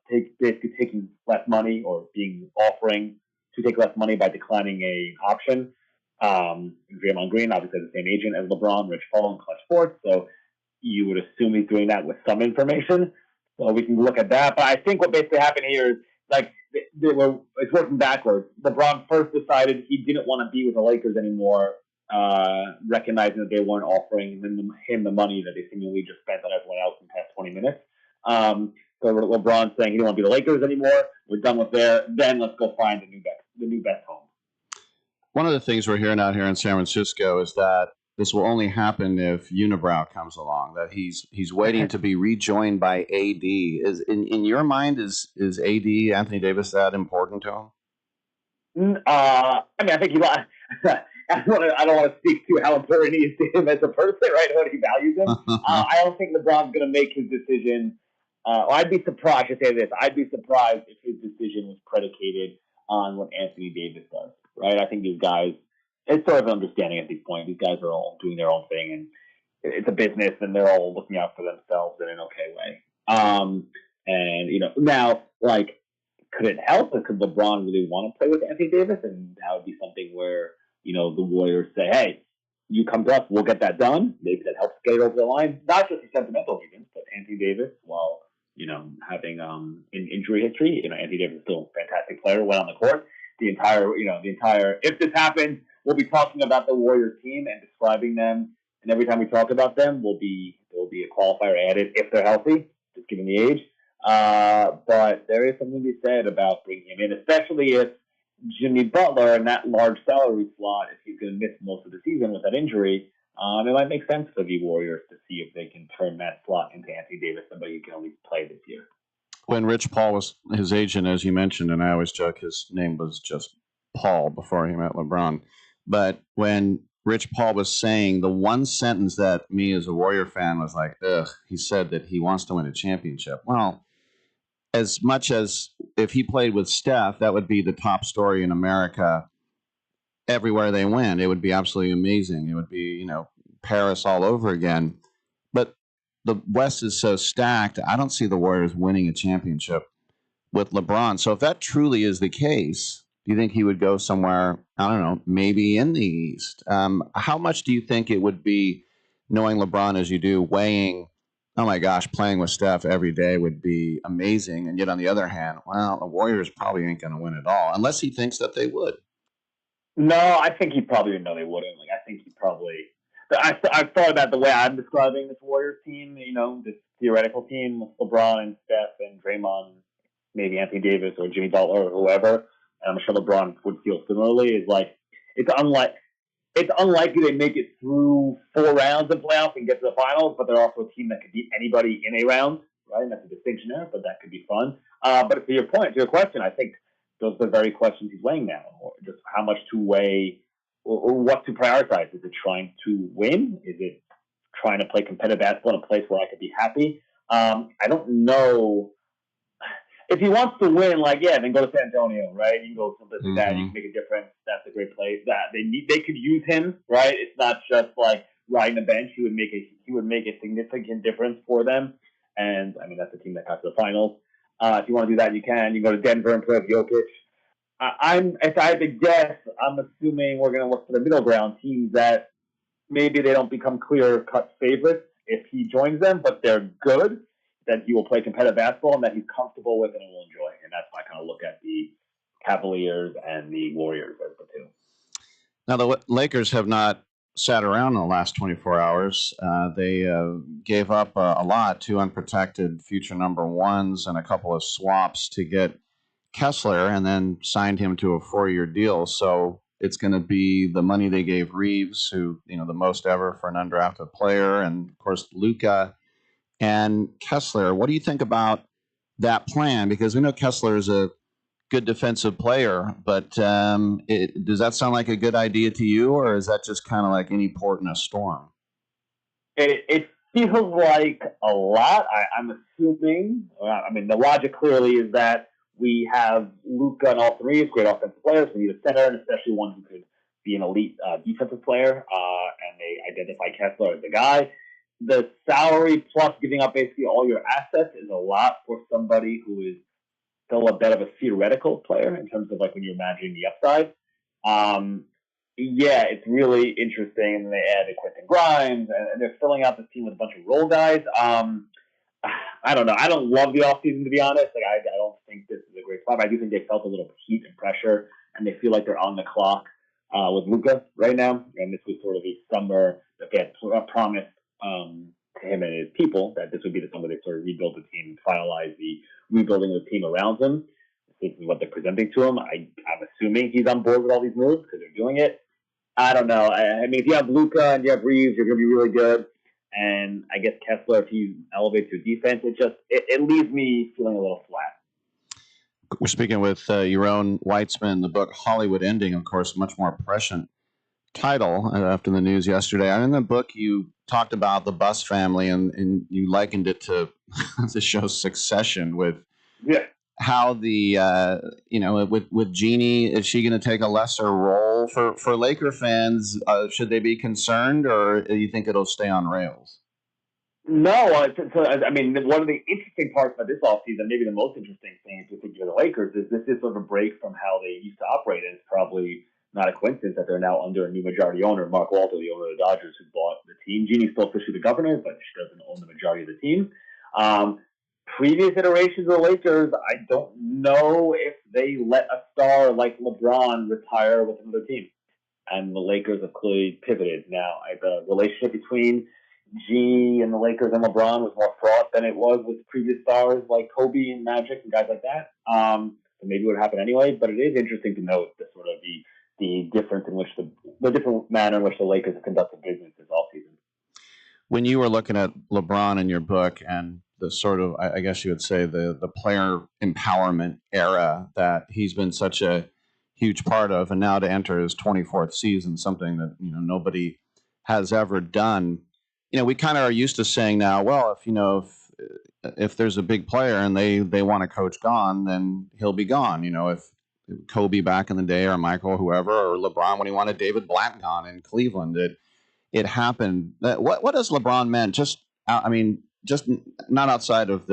basically taking less money or offering to take less money by declining an option. Draymond Green obviously has the same agent as LeBron, Rich Paul, and Clutch Sports, so you would assume he's doing that with some information. So we can look at that. But I think what basically happened here is it's working backwards. LeBron first decided he didn't want to be with the Lakers anymore, recognizing that they weren't offering him the money that they seemingly just spent on everyone else in the past 20 minutes. So LeBron's saying he didn't want to be the Lakers anymore. We're done with there. Then let's go find the new best home. One of the things we're hearing out here in San Francisco is that this will only happen if Unibrow comes along. That he's waiting to be rejoined by AD. Is in your mind is AD Anthony Davis that important to him? I think he. I don't want to speak to how important he is to him as a person, right? How he values him. I don't think LeBron's going to make his decision. I'd be surprised. I should say this. I'd be surprised if his decision was predicated on what Anthony Davis does. Right? I think these guys. It's sort of an understanding at this point. These guys are all doing their own thing, and it's a business, and they're all looking out for themselves in an okay way. Now, could it help? Could LeBron really want to play with Anthony Davis? And that would be something where, the Warriors say, hey, you come to us, we'll get that done. Maybe that helps get it over the line. Not just for sentimental reasons, but Anthony Davis, while, having an injury history, Anthony Davis is still a fantastic player, went on the court. If this happens, we'll be talking about the Warriors team and describing them. And every time we talk about them, there will be a qualifier added if they're healthy, just given the age. But there is something to be said about bringing him in, especially if Jimmy Butler in that large salary slot, if he's going to miss most of the season with that injury, it might make sense for the Warriors to see if they can turn that slot into Anthony Davis, somebody who can at least play this year. When Rich Paul was his agent, as you mentioned, and I always joke his name was just Paul before he met LeBron. But when Rich Paul was saying, the one sentence that me as a Warrior fan was like, ugh, he said that he wants to win a championship. Well, as much as if he played with Steph, that would be the top story in America everywhere they went. It would be absolutely amazing. It would be, Paris all over again. But the West is so stacked, I don't see the Warriors winning a championship with LeBron. So if that truly is the case, do you think he would go somewhere, I don't know, maybe in the East? How much do you think it would be, knowing LeBron as you do, weighing, oh my gosh, playing with Steph every day would be amazing. And yet on the other hand, well, the Warriors probably ain't going to win at all, unless he thinks that they would. No, I think he probably didn't know they wouldn't. Like, I think he probably. I've thought about the way I'm describing this Warriors team. This theoretical team with LeBron and Steph and Draymond, maybe Anthony Davis or Jimmy Butler or whoever. And I'm sure LeBron would feel similarly. Is like it's unlikely they make it through 4 rounds of playoffs and get to the finals, but they're also a team that could beat anybody in a round, right? And that's a distinction there, but that could be fun. But to your question, I think those are the very questions he's weighing now. Or just how much to weigh or what to prioritize. Is it trying to win? Is it trying to play competitive basketball in a place where I could be happy? I don't know. If he wants to win, then go to San Antonio, right? You can go someplace like that. You can make a difference. That's a great place. That they could use him, right? It's not just like riding the bench. He would make a significant difference for them. And I mean, that's a team that got to the finals. If you want to do that, you can. You can go to Denver and play with Jokic. If I had to guess, I'm assuming we're going to look for the middle ground teams that maybe they don't become clear-cut favorites if he joins them, but they're good, that he will play competitive basketball and that he's comfortable with and will enjoy. And that's why I kind of look at the Cavaliers and the Warriors as the two. Now, the Lakers have not sat around in the last 24 hours. They gave up a lot, 2 unprotected future number ones and a couple of swaps to get Kessler, and then signed him to a 4-year deal. So it's going to be the money they gave Reeves, who, the most ever for an undrafted player, and of course Luka and Kessler. What do you think about that plan? Because we know Kessler is a good defensive player, but does that sound like a good idea to you, or is that just kind of like any port in a storm? It feels like a lot. I'm assuming. The logic clearly is that we have Luka and all three as great offensive players. We need a center, and especially one who could be an elite defensive player. And they identify Kessler as the guy. The salary plus giving up basically all your assets is a lot for somebody who is still a bit of a theoretical player in terms of like when you're imagining the upside. It's really interesting. And they added Quentin Grimes, and they're filling out this team with a bunch of role guys. I don't know. I don't love the offseason, to be honest. I don't think this is a great spot. I do think they felt a little heat and pressure, and they feel like they're on the clock with Luka right now. And this was sort of a summer that they had promised to him and his people that this would be the summer they sort of rebuild the team, finalize the rebuilding of the team around him. This is what they're presenting to him. I'm assuming he's on board with all these moves because they're doing it. I don't know. If you have Luka and you have Reeves, you're going to be really good. And I guess Kessler, if he elevates to defense, it leaves me feeling a little flat. We're speaking with Yaron Weitzman, the book Hollywood Ending, of course, much more prescient title after the news yesterday. And in the book, you talked about the Bus family, and you likened it to the show Succession with how the, with Jeannie, is she going to take a lesser role for Laker fans? Should they be concerned, or do you think it'll stay on rails? No, one of the interesting parts about this offseason, maybe the most interesting thing if you think of the Lakers, is this is sort of a break from how they used to operate. And it's probably not a coincidence that they're now under a new majority owner, Mark Walter, the owner of the Dodgers, who bought the team. Jeannie's still officially the governor, but she doesn't own the majority of the team. Previous iterations of the Lakers, I don't know if they let a star like LeBron retire with another team. And the Lakers have clearly pivoted. Now, the relationship between G and the Lakers and LeBron was more fraught than it was with previous stars like Kobe and Magic and guys like that. So maybe it would happen anyway, but it is interesting to note the sort of the difference in which the different manner in which the Lakers have conducted business this offseason. When you were looking at LeBron in your book and the sort of, I guess you would say, the player empowerment era, that he's been such a huge part of, and now to enter his 24th season, something that nobody has ever done. We kind of are used to saying now, well, if there's a big player and they want a coach gone, then he'll be gone. If Kobe back in the day, or Michael, whoever, or LeBron when he wanted David Blatt gone in Cleveland, it happened. What does LeBron meant? Just not outside of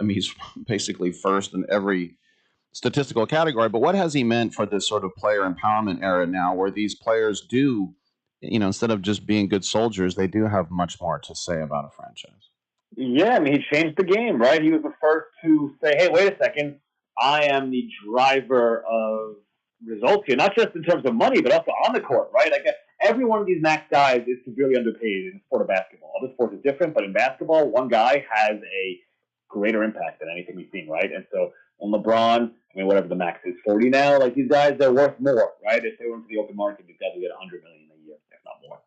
he's basically first in every statistical category, but what has he meant for this sort of player empowerment era now, where these players do, instead of just being good soldiers, they do have much more to say about a franchise? Yeah, he changed the game, right? He was the first to say, hey, wait a second, I am the driver of results here, not just in terms of money, but also on the court, right? Like, every one of these max guys is severely underpaid in the sport of basketball. Other sports are different, but in basketball, one guy has a greater impact than anything we've seen, right? And so when LeBron, whatever the max is, 40 now, like, these guys, they're worth more, right? If they went to the open market, these guys would get $100 million a year, if not more.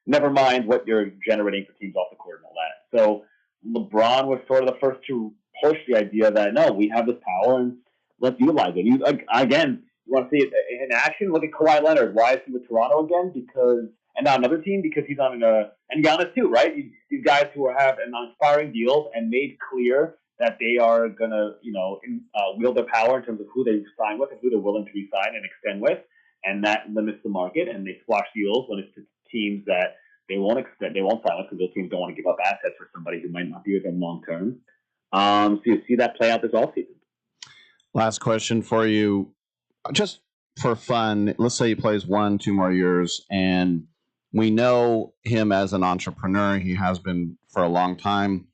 Never mind what you're generating for teams off the court and all that. So LeBron was sort of the first to push the idea that, no, we have this power and let's utilize it. You want to see it in action? Look at Kawhi Leonard. Why is he with Toronto again? And now another team, because he's on and Giannis too, right? These guys who have inspiring deals and made clear that they are going to, wield their power in terms of who they sign with and who they're willing to re-sign and extend with. And that limits the market, and they squash deals when it's to teams that they won't extend, they won't sign with, because those teams don't want to give up assets for somebody who might not be with them long term. So you see that play out this offseason. Last question for you, just for fun. Let's say he plays 1-2 more years, and we know him as an entrepreneur. He has been for a long time.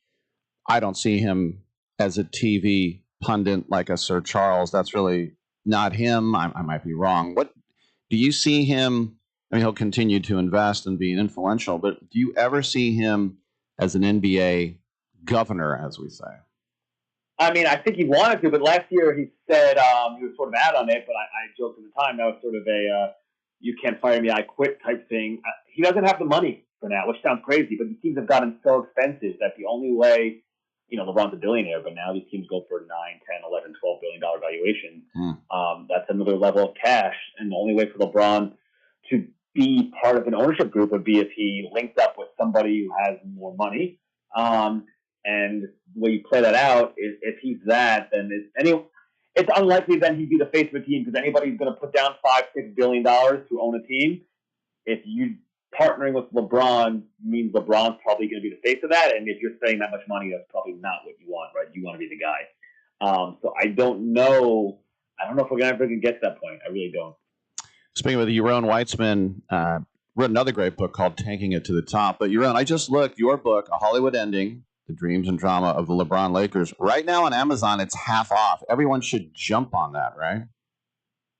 I don't see him as a TV pundit like a Sir Charles. That's really not him. I might be wrong. What do you see him? He'll continue to invest and be influential, but do you ever see him as an NBA governor, as we say? I think he wanted to, but last year he said he was sort of out on it, but I joked at the time that was sort of a you can't fire me, I quit type thing. He doesn't have the money for now, which sounds crazy, but the teams have gotten so expensive that the only way, LeBron's a billionaire, but now these teams go for $9, $10, $11, $12 billion valuation. That's another level of cash, and the only way for LeBron to be part of an ownership group would be if he linked up with somebody who has more money. And the way you play that out is, if he's that, then it's unlikely then he'd be the face of a team, because anybody's going to put down $5-6 billion to own a team. If you partnering with LeBron means LeBron's probably going to be the face of that, and if you're spending that much money, that's probably not what you want, right? You want to be the guy. So I don't know. I don't know if we're ever going to get to that point. I really don't. Speaking with Yaron Weitzman, wrote another great book called Tanking It to the Top. But Yaron, I just looked, your book, A Hollywood Ending, The Dreams and Drama of the LeBron Lakers. Right now on Amazon, it's half off. Everyone should jump on that, right?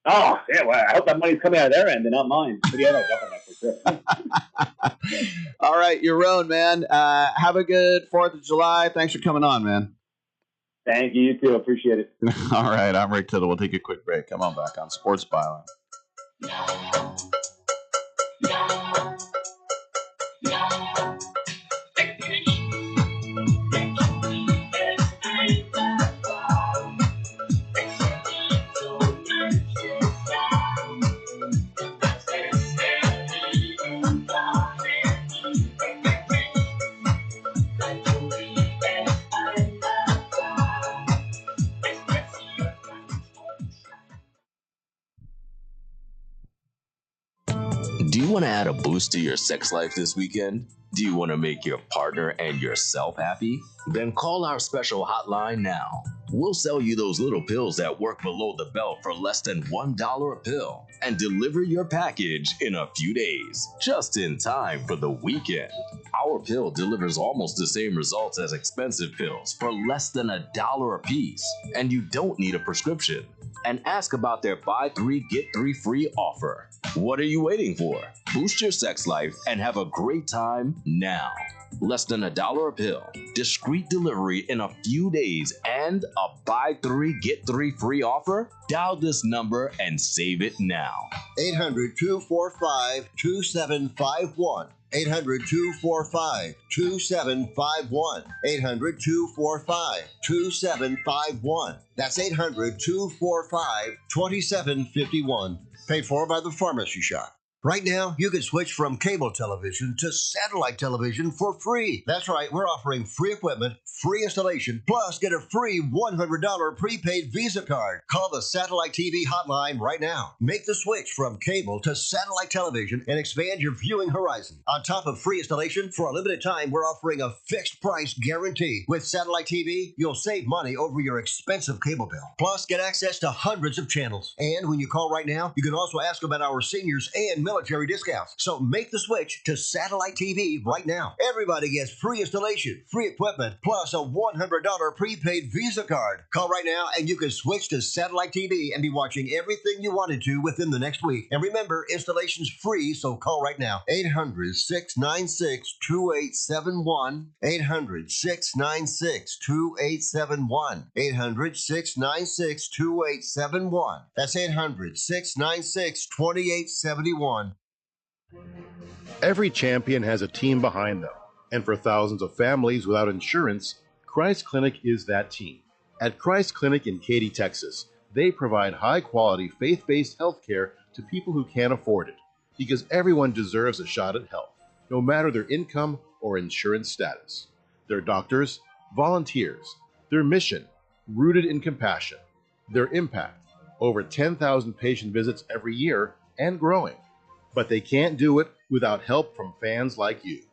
Oh, yeah, well, I hope that money's coming out of their end and not mine. But yeah, I'll jump on that for sure. All right, Yaron, man. Have a good 4th of July. Thanks for coming on, man. Thank you. You too. Appreciate it. All right, I'm Rick Tittle. We'll take a quick break. Come on back on Sports Byline. Do you want to add a boost to your sex life this weekend? Do you want to make your partner and yourself happy? Then call our special hotline now. We'll sell you those little pills that work below the belt for less than $1 a pill and deliver your package in a few days, just in time for the weekend. Our pill delivers almost the same results as expensive pills for less than $1 a piece, and you don't need a prescription. And ask about their buy 3 get 3 free offer. What are you waiting for? Boost your sex life and have a great time now. Less than $1 a pill, discreet delivery in a few days, and a buy 3 get 3 free offer? Dial this number and save it now. 800-245-2751. 800-245-2751. 800-245-2751. That's 800-245-2751. Paid for by the Pharmacy Shop. Right now, you can switch from cable television to satellite television for free. That's right, we're offering free equipment, free installation, plus get a free $100 prepaid Visa card. Call the Satellite TV hotline right now. Make the switch from cable to satellite television and expand your viewing horizon. On top of free installation, for a limited time, we're offering a fixed price guarantee. With Satellite TV, you'll save money over your expensive cable bill. Plus, get access to hundreds of channels. And when you call right now, you can also ask about our seniors and military discounts. So make the switch to Satellite TV right now. Everybody gets free installation, free equipment, plus a $100 prepaid Visa card. Call right now and you can switch to Satellite TV and be watching everything you wanted to within the next week. And remember, installation's free, so call right now. 800-696-2871. 800-696-2871. 800-696-2871. That's 800-696-2871. Every champion has a team behind them, and for thousands of families without insurance, Christ Clinic is that team. At Christ Clinic in Katy, Texas, they provide high-quality, faith-based health care to people who can't afford it, because everyone deserves a shot at health, no matter their income or insurance status. Their doctors, volunteers, their mission, rooted in compassion, their impact, over 10,000 patient visits every year and growing. But they can't do it without help from fans like you.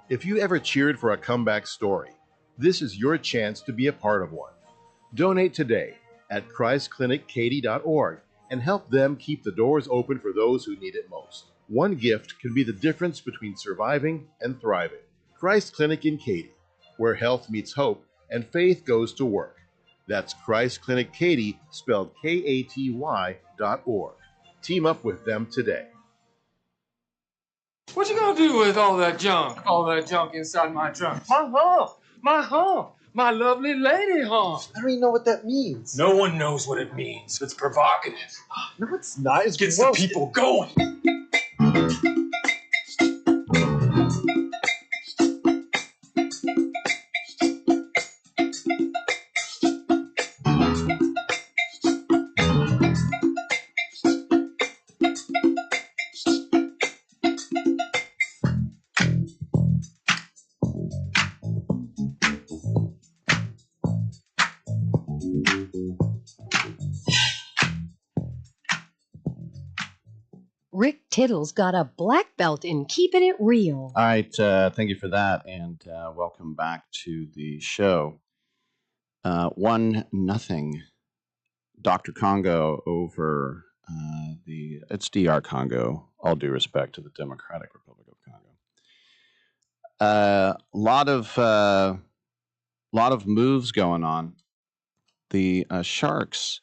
If you ever cheered for a comeback story, this is your chance to be a part of one. Donate today at ChristClinicKaty.org and help them keep the doors open for those who need it most. One gift can be the difference between surviving and thriving. Christ Clinic in Katy, where health meets hope and faith goes to work. That's Christ Clinic Katy, spelled Katy.org. Team up with them today. What you gonna do with all that junk? All that junk inside my trunk? My home, my lovely lady home. I don't even know what that means. No one knows what it means. It's provocative. No, it's not. It gets the people going. Rick Tittle's got a black belt in keeping it real. All right, thank you for that, and welcome back to the show. 1-0, Dr. Congo over it's DR Congo. All due respect to the Democratic Republic of Congo. Lot of moves going on. The Sharks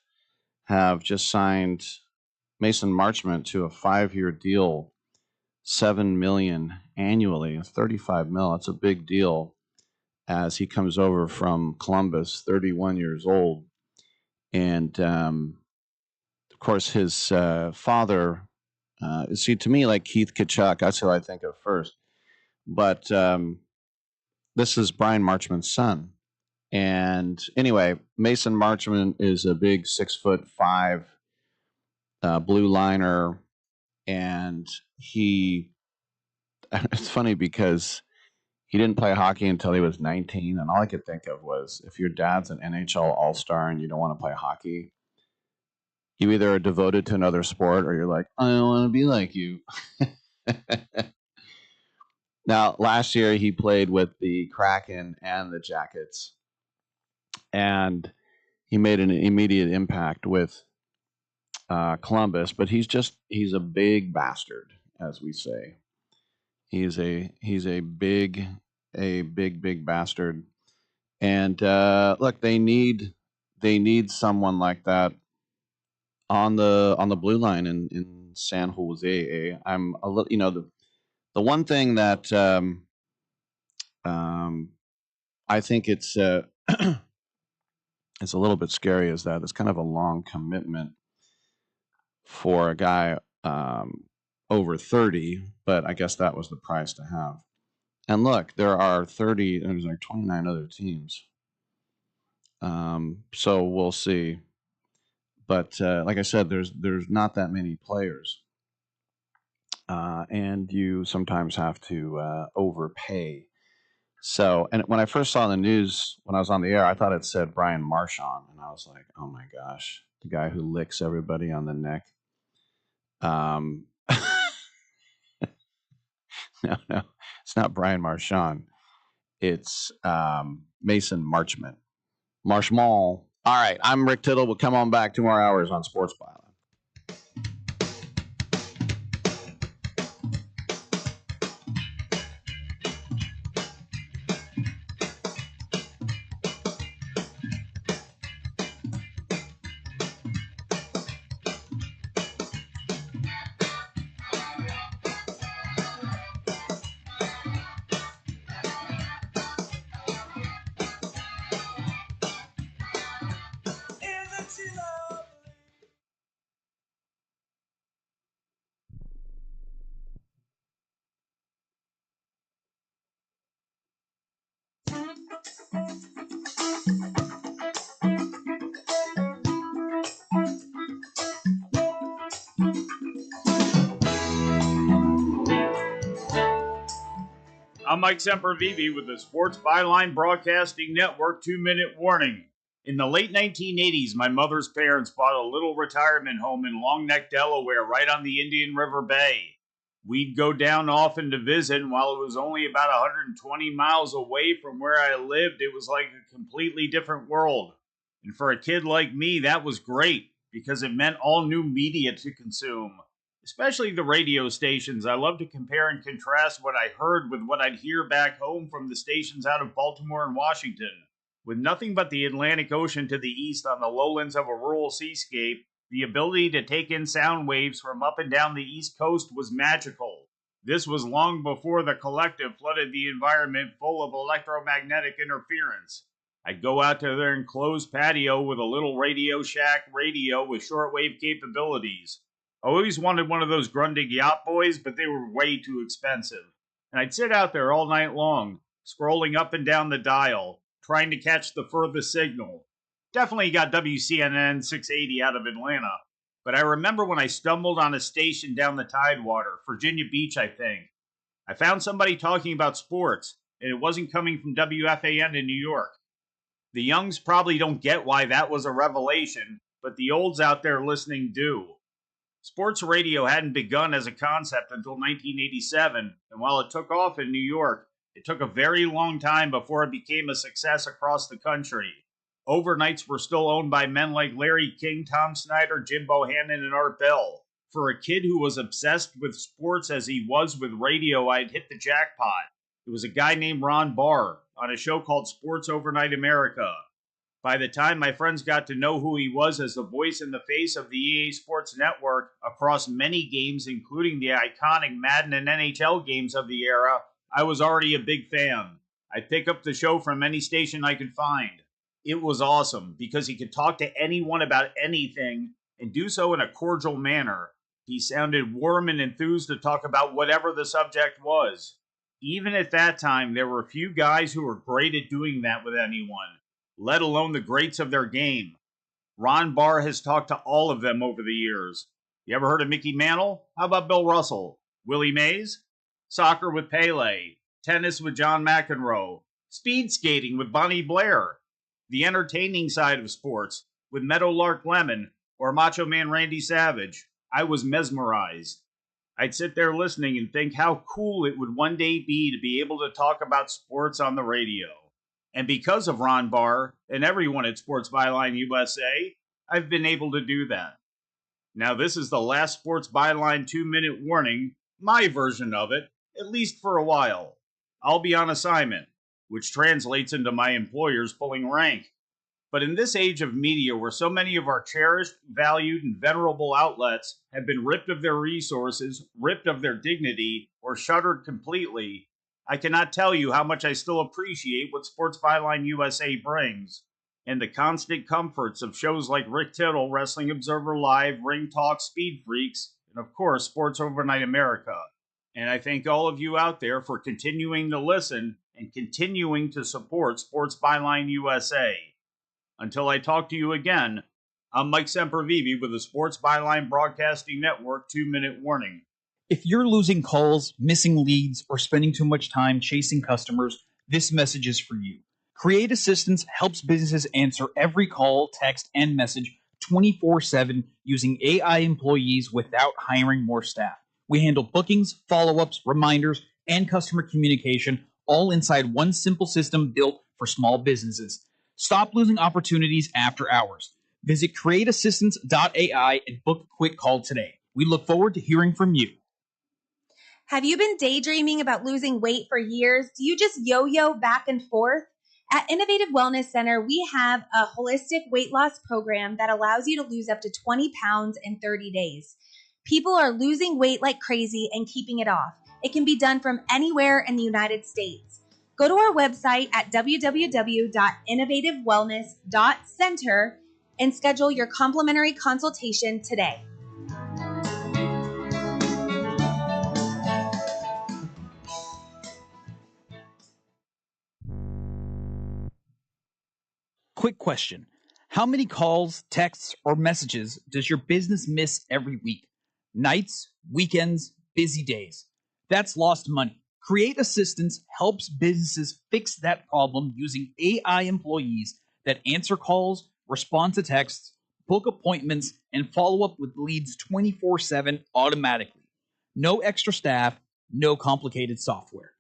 have just signed Mason Marchment to a 5-year deal, $7 million annually, $35 million. That's a big deal as he comes over from Columbus, 31 years old. And of course, his father, see, to me, like Keith Kachuk, that's who I think of first. But this is Brian Marchment's son. And anyway, Mason Marchment is a big 6'5" blue liner, and it's funny because he didn't play hockey until he was 19, and all I could think of was, if your dad's an NHL all-star and you don't want to play hockey, you either are devoted to another sport or you're like, I don't want to be like you. Now, last year he played with the Kraken and the Jackets, and he made an immediate impact with Columbus, but he's a big bastard, as we say. He's a big bastard. And look, they need someone like that on the blue line in San Jose. I'm a little, the one thing that I think it's it's a little bit scary is that it's kind of a long commitment for a guy over 30, but I guess that was the price to have. And look, there's like 29 other teams. So we'll see. But like I said, there's not that many players. And you sometimes have to overpay. So, and when I first saw the news, when I was on the air, I thought it said Brian Marchand. And I was like, oh my gosh, the guy who licks everybody on the neck. No, it's not Brian Marchand. It's Mason Marchman. Marchman. All right, I'm Rick Tittle. We'll come on back 2 more hours on Sports Byline. I'm Mike Sempervive with the Sports Byline Broadcasting Network 2-minute warning. In the late 1980s, my mother's parents bought a little retirement home in Long Neck, Delaware, right on the Indian River Bay. We'd go down often to visit, and while it was only about 120 miles away from where I lived, it was like a completely different world. And for a kid like me, that was great, because it meant all new media to consume. Especially the radio stations. I love to compare and contrast what I heard with what I'd hear back home from the stations out of Baltimore and Washington. With nothing but the Atlantic Ocean to the east on the lowlands of a rural seascape, the ability to take in sound waves from up and down the East Coast was magical. This was long before the collective flooded the environment full of electromagnetic interference. I'd go out to their enclosed patio with a little Radio Shack radio with shortwave capabilities. I always wanted one of those Grundig yacht boys, but they were way too expensive. And I'd sit out there all night long, scrolling up and down the dial, trying to catch the furthest signal. Definitely got WCNN 680 out of Atlanta. But I remember when I stumbled on a station down the Tidewater, Virginia Beach, I think. I found somebody talking about sports, and it wasn't coming from WFAN in New York. The youngs probably don't get why that was a revelation, but the olds out there listening do. Sports radio hadn't begun as a concept until 1987, and while it took off in New York, it took a very long time before it became a success across the country. Overnights were still owned by men like Larry King, Tom Snyder, Jim Bohannon, and Art Bell. For a kid who was obsessed with sports as he was with radio, I'd hit the jackpot. It was a guy named Ron Barr on a show called Sports Overnight America. By the time my friends got to know who he was as the voice and the face of the EA Sports Network across many games, including the iconic Madden and NHL games of the era, I was already a big fan. I'd pick up the show from any station I could find. It was awesome because he could talk to anyone about anything and do so in a cordial manner. He sounded warm and enthused to talk about whatever the subject was. Even at that time, there were few guys who were great at doing that with anyone, let alone the greats of their game. Ron Barr has talked to all of them over the years. You ever heard of Mickey Mantle? How about Bill Russell? Willie Mays? Soccer with Pele. Tennis with John McEnroe. Speed skating with Bonnie Blair. The entertaining side of sports with Meadowlark Lemon or Macho Man Randy Savage. I was mesmerized. I'd sit there listening and think how cool it would one day be to be able to talk about sports on the radio. And because of Ron Barr and everyone at Sports Byline USA, I've been able to do that. Now, this is the last Sports Byline 2-minute warning, my version of it, at least for a while. I'll be on assignment, which translates into my employers pulling rank. But in this age of media where so many of our cherished, valued, and venerable outlets have been ripped of their resources, ripped of their dignity, or shuttered completely, I cannot tell you how much I still appreciate what Sports Byline USA brings, and the constant comforts of shows like Rick Tittle, Wrestling Observer Live, Ring Talk, Speed Freaks, and of course, Sports Overnight America. And I thank all of you out there for continuing to listen and continuing to support Sports Byline USA. Until I talk to you again, I'm Mike Sempervive with the Sports Byline Broadcasting Network 2-minute warning. If you're losing calls, missing leads, or spending too much time chasing customers, this message is for you. Create Assistance helps businesses answer every call, text, and message 24/7 using AI employees without hiring more staff. We handle bookings, follow-ups, reminders, and customer communication all inside one simple system built for small businesses. Stop losing opportunities after hours. Visit createassistance.ai and book a quick call today. We look forward to hearing from you. Have you been daydreaming about losing weight for years? Do you just yo-yo back and forth? At Innovative Wellness Center, we have a holistic weight loss program that allows you to lose up to 20 pounds in 30 days. People are losing weight like crazy and keeping it off. It can be done from anywhere in the United States. Go to our website at www.innovativewellness.center and schedule your complimentary consultation today. Quick question. How many calls, texts, or messages does your business miss every week? Nights, weekends, busy days. That's lost money. Create Assistance helps businesses fix that problem using AI employees that answer calls, respond to texts, book appointments, and follow up with leads 24/7 automatically. No extra staff, no complicated software.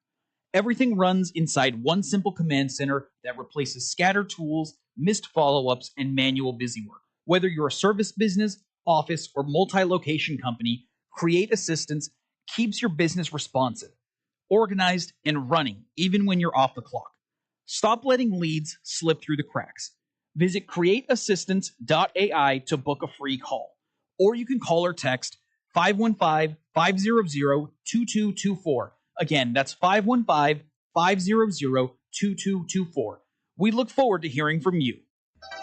Everything runs inside one simple command center that replaces scattered tools, missed follow-ups, and manual busy work. Whether you're a service business, office, or multi-location company, Create Assistance keeps your business responsive, organized, and running even when you're off the clock. Stop letting leads slip through the cracks. Visit createassistance.ai to book a free call. Or you can call or text 515-500-2224. Again, that's 515-500-2224. We look forward to hearing from you.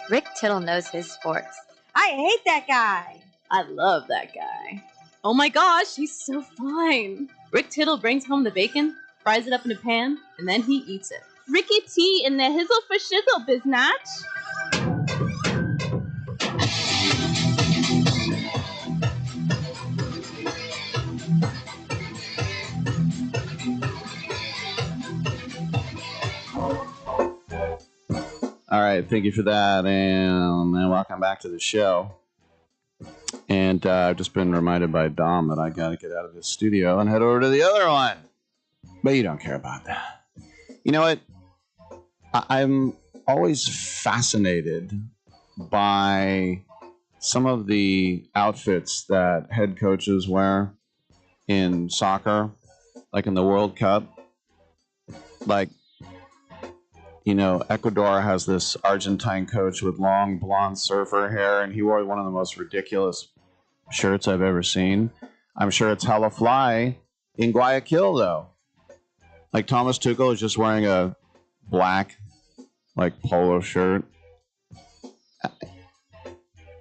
Rick Tittle knows his sports. I hate that guy. I love that guy. Oh my gosh, he's so fine. Rick Tittle brings home the bacon, fries it up in a pan, and then he eats it. Ricky T in the hizzle for shizzle, biznatch. All right, thank you for that, and welcome back to the show. And I've just been reminded by Dom that I got to get out of this studio and head over to the other one. But you don't care about that. You know what? I'm always fascinated by some of the outfits that head coaches wear in soccer, like in the World Cup. Like, you know, Ecuador has this Argentine coach with long blonde surfer hair, and he wore one of the most ridiculous shirts I've ever seen. I'm sure it's hella fly in Guayaquil, though. Like, Thomas Tuchel is just wearing a black, like, polo shirt.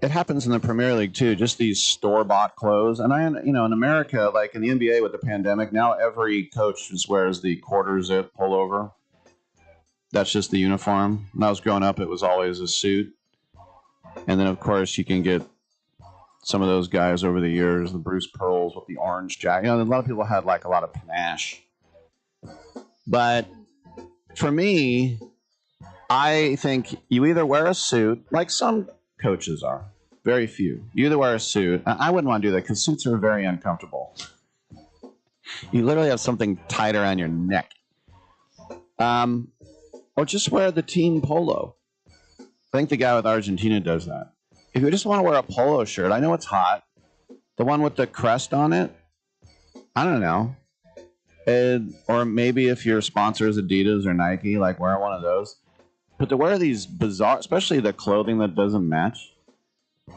It happens in the Premier League, too, just these store-bought clothes. And, in America, like in the NBA with the pandemic, now every coach just wears the quarter-zip pullover. That's just the uniform. When I was growing up, it was always a suit. And then, of course, you can get some of those guys over the years, the Bruce Pearls with the orange jacket. A lot of people had, like, a lot of panache. But for me, I think you either wear a suit, like some coaches are, very few. You either wear a suit. I wouldn't want to do that because suits are very uncomfortable. You literally have something tied around your neck. Or just wear the team polo. I think the guy with Argentina does that. If you just want to wear a polo shirt, I know it's hot. The one with the crest on it, I don't know. Or maybe if your sponsor is Adidas or Nike, like wear one of those. But to wear these bizarre, especially the clothing that doesn't match,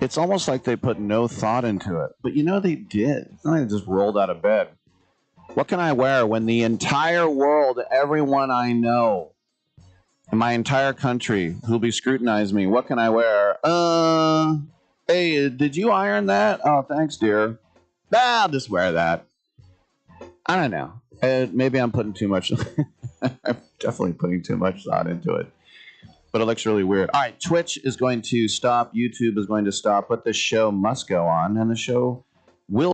it's almost like they put no thought into it. But they did. It's not like they just rolled out of bed. What can I wear when the entire world, everyone I know, in my entire country who'll be scrutinizing me, what can I wear? Hey, did you iron that? Oh, thanks, dear. I'll just wear that. I don't know. Maybe I'm putting too much. I'm definitely putting too much thought into it. But it looks really weird. All right, Twitch is going to stop. YouTube is going to stop. But the show must go on, and the show will